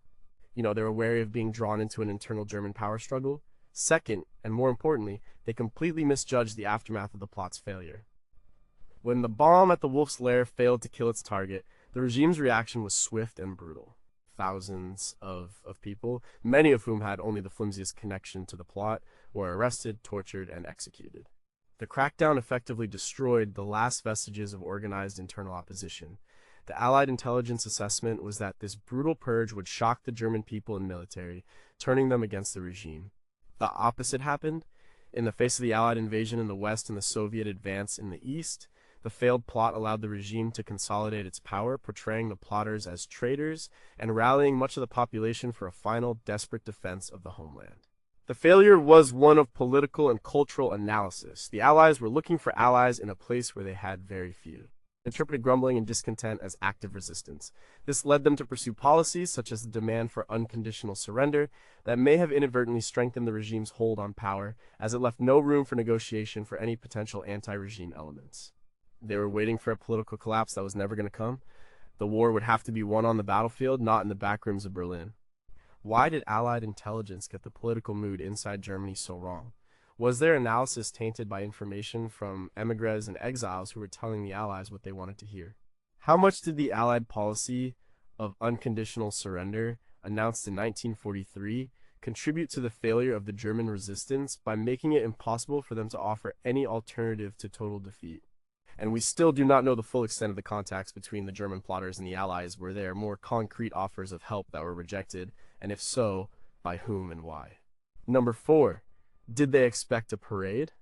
They were wary of being drawn into an internal German power struggle. Second, and more importantly, they completely misjudged the aftermath of the plot's failure. When the bomb at the Wolf's Lair failed to kill its target, the regime's reaction was swift and brutal. Thousands of people, many of whom had only the flimsiest connection to the plot, were arrested, tortured, and executed. The crackdown effectively destroyed the last vestiges of organized internal opposition. The Allied intelligence assessment was that this brutal purge would shock the German people and military, turning them against the regime. The opposite happened. In the face of the Allied invasion in the West and the Soviet advance in the East, the failed plot allowed the regime to consolidate its power, portraying the plotters as traitors and rallying much of the population for a final, desperate defense of the homeland. The failure was one of political and cultural analysis. The Allies were looking for allies in a place where they had very few. Interpreted grumbling and discontent as active resistance. This led them to pursue policies such as the demand for unconditional surrender that may have inadvertently strengthened the regime's hold on power, as it left no room for negotiation for any potential anti-regime elements. They were waiting for a political collapse that was never going to come. The war would have to be won on the battlefield, not in the back rooms of Berlin. Why did Allied intelligence get the political mood inside Germany so wrong? Was their analysis tainted by information from émigrés and exiles who were telling the Allies what they wanted to hear? How much did the Allied policy of unconditional surrender, announced in 1943, contribute to the failure of the German resistance by making it impossible for them to offer any alternative to total defeat? And we still do not know the full extent of the contacts between the German plotters and the Allies. Were there more concrete offers of help that were rejected, and if so, by whom and why? Number 4. Did they expect a parade?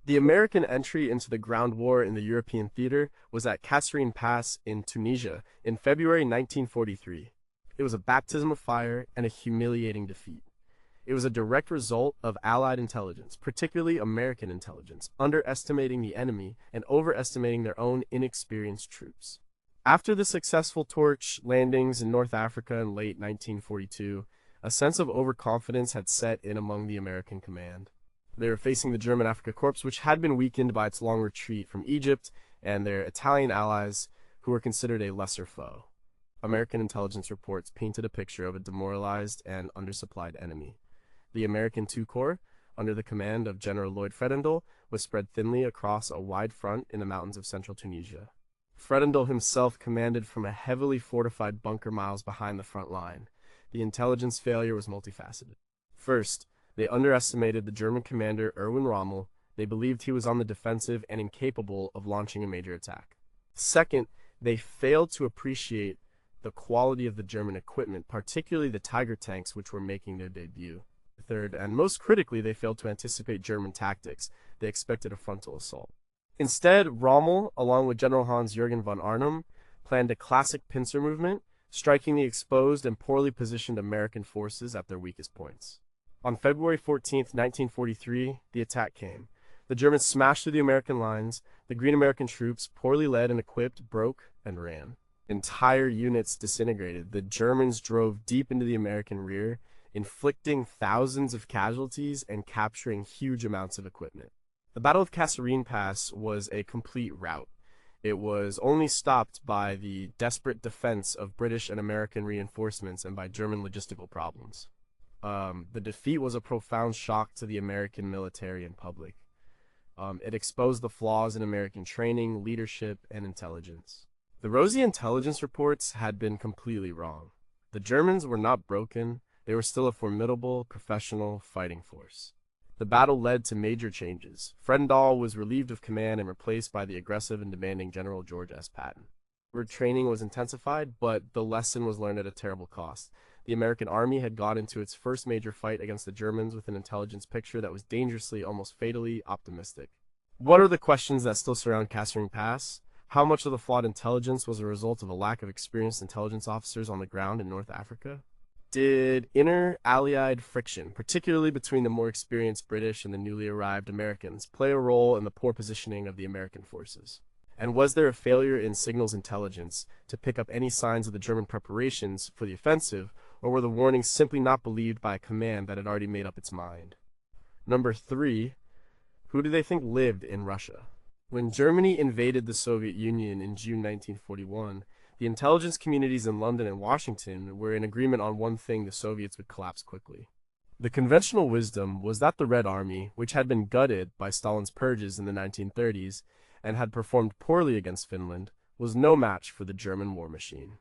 The American entry into the ground war in the European theater was at Kasserine Pass in Tunisia in February 1943. It was a baptism of fire and a humiliating defeat. It was a direct result of Allied intelligence, particularly American intelligence, underestimating the enemy and overestimating their own inexperienced troops. After the successful torch landings in North Africa in late 1942, a sense of overconfidence had set in among the American command. They were facing the German Afrika Korps, which had been weakened by its long retreat from Egypt, and their Italian allies, who were considered a lesser foe. American intelligence reports painted a picture of a demoralized and undersupplied enemy. The American II Corps, under the command of General Lloyd Fredendall, was spread thinly across a wide front in the mountains of central Tunisia. Fredendall himself commanded from a heavily fortified bunker miles behind the front line. The intelligence failure was multifaceted. First, they underestimated the German commander Erwin Rommel. They believed he was on the defensive and incapable of launching a major attack. Second, they failed to appreciate the quality of the German equipment, particularly the Tiger tanks, which were making their debut. Third, and most critically, they failed to anticipate German tactics. They expected a frontal assault. Instead, Rommel, along with General Hans-Jürgen von Arnim, planned a classic pincer movement, striking the exposed and poorly positioned American forces at their weakest points. On February 14, 1943, the attack came. The Germans smashed through the American lines. The Green American troops, poorly led and equipped, broke and ran. Entire units disintegrated. The Germans drove deep into the American rear, inflicting thousands of casualties and capturing huge amounts of equipment. The Battle of Kasserine Pass was a complete rout. It was only stopped by the desperate defense of British and American reinforcements and by German logistical problems. The defeat was a profound shock to the American military and public. It exposed the flaws in American training, leadership, and intelligence. The rosy intelligence reports had been completely wrong. The Germans were not broken. They were still a formidable, professional fighting force. The battle led to major changes. Fredendall was relieved of command and replaced by the aggressive and demanding General George S. Patton. Training was intensified, but the lesson was learned at a terrible cost. The American army had got into its first major fight against the Germans with an intelligence picture that was dangerously, almost fatally optimistic. What are the questions that still surround Kasserine Pass? How much of the flawed intelligence was a result of a lack of experienced intelligence officers on the ground in North Africa? Did inter-Allied friction, particularly between the more experienced British and the newly arrived Americans, play a role in the poor positioning of the American forces? And was there a failure in signals intelligence to pick up any signs of the German preparations for the offensive, or were the warnings simply not believed by a command that had already made up its mind? Number 3, who do they think lived in Russia? When Germany invaded the Soviet Union in June 1941, the intelligence communities in London and Washington were in agreement on one thing: the Soviets would collapse quickly. The conventional wisdom was that the Red Army, which had been gutted by Stalin's purges in the 1930s and had performed poorly against Finland, was no match for the German war machine.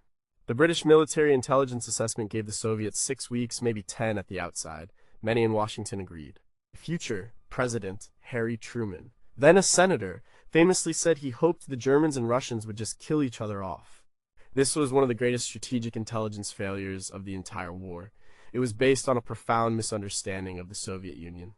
The British military intelligence assessment gave the Soviets 6 weeks, maybe 10 at the outside. Many in Washington agreed. Future President Harry Truman, then a senator, famously said he hoped the Germans and Russians would just kill each other off. This was one of the greatest strategic intelligence failures of the entire war. It was based on a profound misunderstanding of the Soviet Union.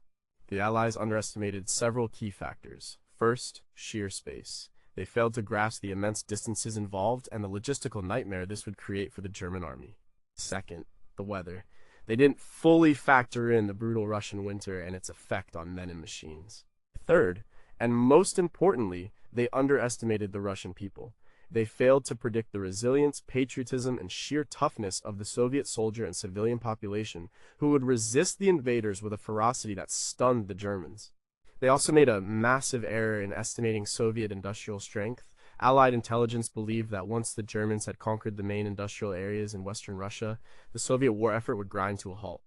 The Allies underestimated several key factors. First, sheer space. They failed to grasp the immense distances involved and the logistical nightmare this would create for the German army. Second, the weather. They didn't fully factor in the brutal Russian winter and its effect on men and machines. Third, and most importantly, they underestimated the Russian people. They failed to predict the resilience, patriotism, and sheer toughness of the Soviet soldier and civilian population, who would resist the invaders with a ferocity that stunned the Germans. They also made a massive error in estimating Soviet industrial strength. Allied intelligence believed that once the Germans had conquered the main industrial areas in western Russia, the Soviet war effort would grind to a halt.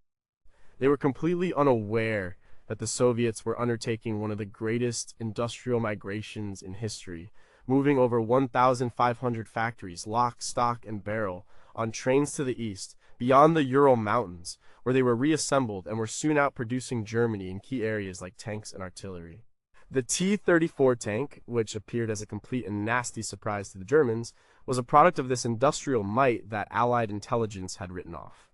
They were completely unaware that the Soviets were undertaking one of the greatest industrial migrations in history, moving over 1,500 factories, lock, stock, and barrel, on trains to the east, beyond the Ural Mountains, where they were reassembled and were soon out producing Germany in key areas like tanks and artillery. The T-34 tank, which appeared as a complete and nasty surprise to the Germans, was a product of this industrial might that Allied intelligence had written off.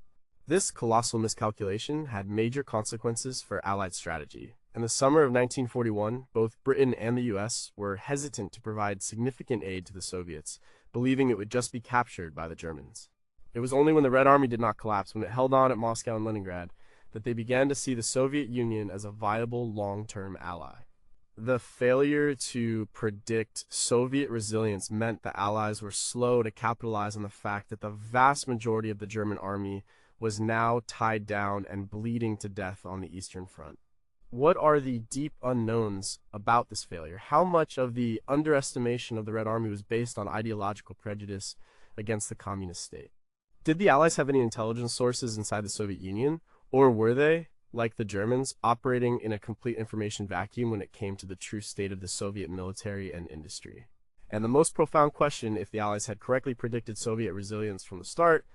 This colossal miscalculation had major consequences for Allied strategy. In the summer of 1941, both Britain and the US were hesitant to provide significant aid to the Soviets, believing it would just be captured by the Germans. It was only when the Red Army did not collapse, when it held on at Moscow and Leningrad, that they began to see the Soviet Union as a viable long-term ally. The failure to predict Soviet resilience meant the Allies were slow to capitalize on the fact that the vast majority of the German army was now tied down and bleeding to death on the Eastern Front. What are the deep unknowns about this failure? How much of the underestimation of the Red Army was based on ideological prejudice against the communist state? Did the Allies have any intelligence sources inside the Soviet Union, or were they, like the Germans, operating in a complete information vacuum when it came to the true state of the Soviet military and industry. And the most profound question, if the Allies had correctly predicted Soviet resilience from the start,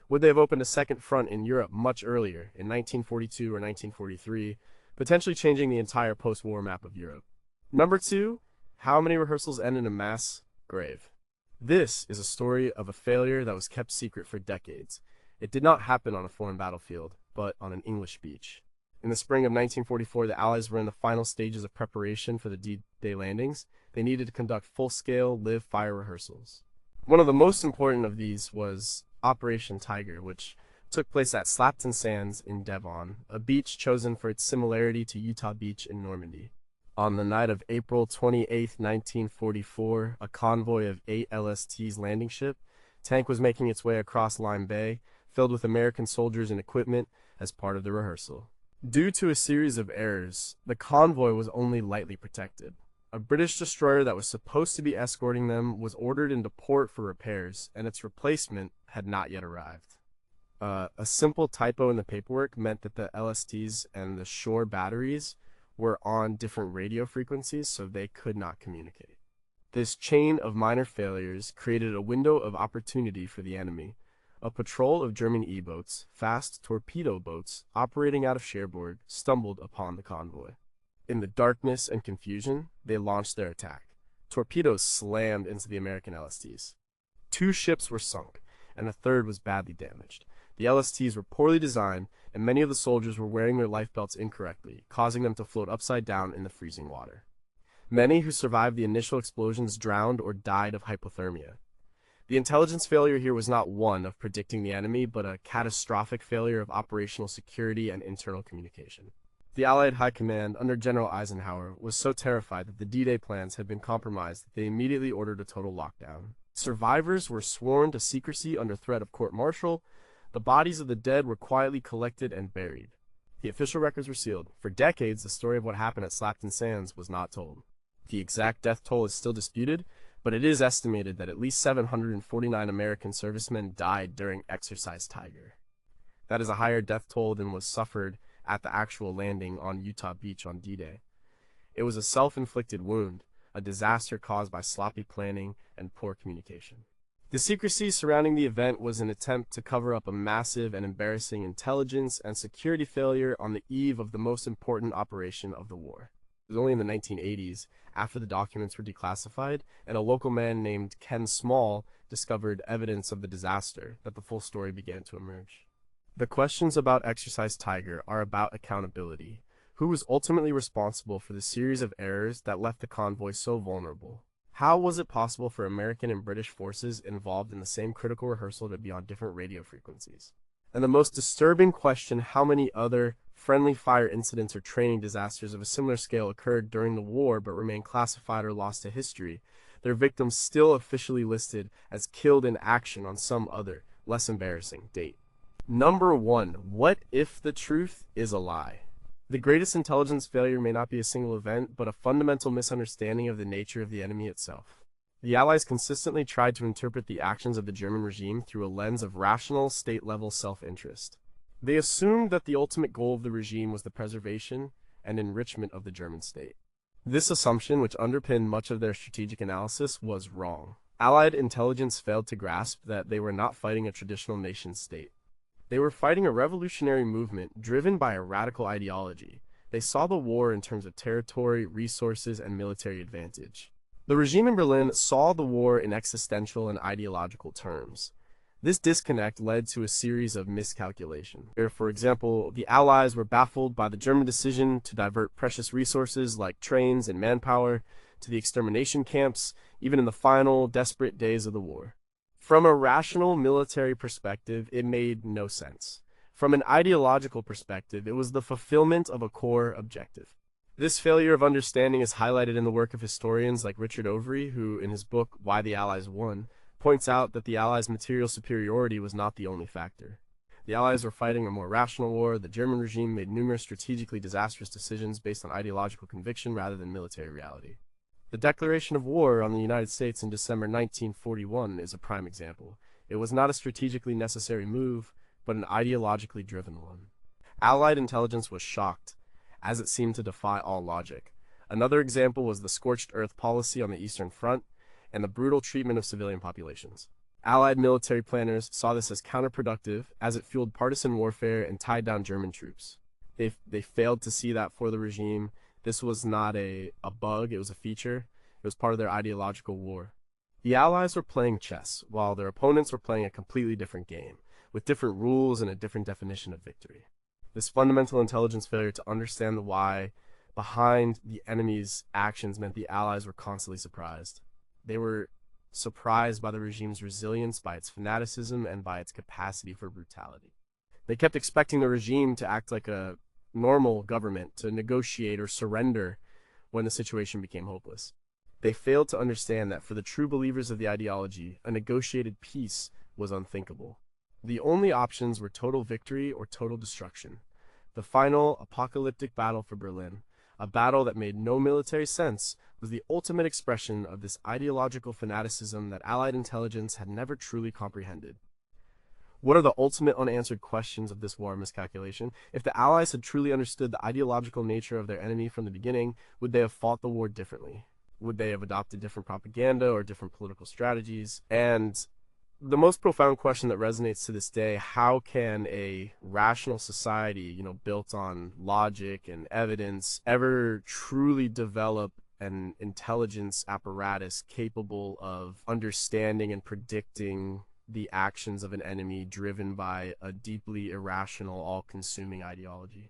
would they have opened a second front in Europe much earlier, in 1942 or 1943, potentially changing the entire post-war map of Europe? Number 2, how many rehearsals end in a mass grave? This is a story of a failure that was kept secret for decades. It did not happen on a foreign battlefield, but on an English beach. In the spring of 1944, the Allies were in the final stages of preparation for the D-Day landings. They needed to conduct full-scale live-fire rehearsals. One of the most important of these was Operation Tiger, which took place at Slapton Sands in Devon, a beach chosen for its similarity to Utah Beach in Normandy. On the night of April 28, 1944, a convoy of 8 LST's landing ship tank was making its way across Lime Bay, filled with American soldiers and equipment as part of the rehearsal. Due to a series of errors, the convoy was only lightly protected. A British destroyer that was supposed to be escorting them was ordered into port for repairs, and its replacement had not yet arrived. A simple typo in the paperwork meant that the LSTs and the shore batteries were on different radio frequencies, so they could not communicate. This chain of minor failures created a window of opportunity for the enemy. A patrol of German E-boats, fast torpedo boats, operating out of Cherbourg, stumbled upon the convoy. In the darkness and confusion, they launched their attack. Torpedoes slammed into the American LSTs. 2 ships were sunk, and a third was badly damaged. The LSTs were poorly designed, and many of the soldiers were wearing their life belts incorrectly, causing them to float upside down in the freezing water. Many who survived the initial explosions drowned or died of hypothermia. The intelligence failure here was not one of predicting the enemy, but a catastrophic failure of operational security and internal communication. The Allied High Command, under General Eisenhower, was so terrified that the D-Day plans had been compromised that they immediately ordered a total lockdown. Survivors were sworn to secrecy under threat of court-martial. The bodies of the dead were quietly collected and buried. The official records were sealed. For decades, the story of what happened at Slapton Sands was not told. The exact death toll is still disputed, but it is estimated that at least 749 American servicemen died during Exercise Tiger. That is a higher death toll than was suffered at the actual landing on Utah Beach on D-Day. It was a self-inflicted wound, a disaster caused by sloppy planning and poor communication. The secrecy surrounding the event was an attempt to cover up a massive and embarrassing intelligence and security failure on the eve of the most important operation of the war. It was only in the 1980s, after the documents were declassified, and a local man named Ken Small discovered evidence of the disaster, that the full story began to emerge. The questions about Exercise Tiger are about accountability. Who was ultimately responsible for the series of errors that left the convoy so vulnerable? How was it possible for American and British forces involved in the same critical rehearsal to be on different radio frequencies? And the most disturbing question, how many other friendly fire incidents or training disasters of a similar scale occurred during the war but remained classified or lost to history, their victims still officially listed as killed in action on some other, less embarrassing date. Number 1. What if the truth is a lie? The greatest intelligence failure may not be a single event, but a fundamental misunderstanding of the nature of the enemy itself. The Allies consistently tried to interpret the actions of the German regime through a lens of rational, state-level self-interest. They assumed that the ultimate goal of the regime was the preservation and enrichment of the German state. This assumption, which underpinned much of their strategic analysis, was wrong. Allied intelligence failed to grasp that they were not fighting a traditional nation-state. They were fighting a revolutionary movement driven by a radical ideology. They saw the war in terms of territory, resources, and military advantage. The regime in Berlin saw the war in existential and ideological terms. This disconnect led to a series of miscalculation. For example, the Allies were baffled by the German decision to divert precious resources like trains and manpower to the extermination camps, even in the final, desperate days of the war. From a rational military perspective, it made no sense. From an ideological perspective, it was the fulfillment of a core objective. This failure of understanding is highlighted in the work of historians like Richard Overy, who, in his book Why the Allies Won, points out that the Allies' material superiority was not the only factor. The Allies were fighting a more rational war. The German regime made numerous strategically disastrous decisions based on ideological conviction rather than military reality. The declaration of war on the United States in December 1941 is a prime example. It was not a strategically necessary move, but an ideologically driven one. Allied intelligence was shocked, as it seemed to defy all logic. Another example was the scorched earth policy on the Eastern Front and the brutal treatment of civilian populations. Allied military planners saw this as counterproductive, as it fueled partisan warfare and tied down German troops. They failed to see that for the regime. This was not a bug, it was a feature. It was part of their ideological war. The Allies were playing chess, while their opponents were playing a completely different game, with different rules and a different definition of victory. This fundamental intelligence failure to understand the why behind the enemy's actions meant the Allies were constantly surprised. They were surprised by the regime's resilience, by its fanaticism, and by its capacity for brutality. They kept expecting the regime to act like a normal government, to negotiate or surrender when the situation became hopeless. They failed to understand that for the true believers of the ideology, a negotiated peace was unthinkable. The only options were total victory or total destruction. The final apocalyptic battle for Berlin, a battle that made no military sense, was the ultimate expression of this ideological fanaticism that Allied intelligence had never truly comprehended. What are the ultimate unanswered questions of this war of miscalculation? If the Allies had truly understood the ideological nature of their enemy from the beginning, would they have fought the war differently? Would they have adopted different propaganda or different political strategies? And the most profound question that resonates to this day, how can a rational society, built on logic and evidence, ever truly develop an intelligence apparatus capable of understanding and predicting the actions of an enemy driven by a deeply irrational, all-consuming ideology?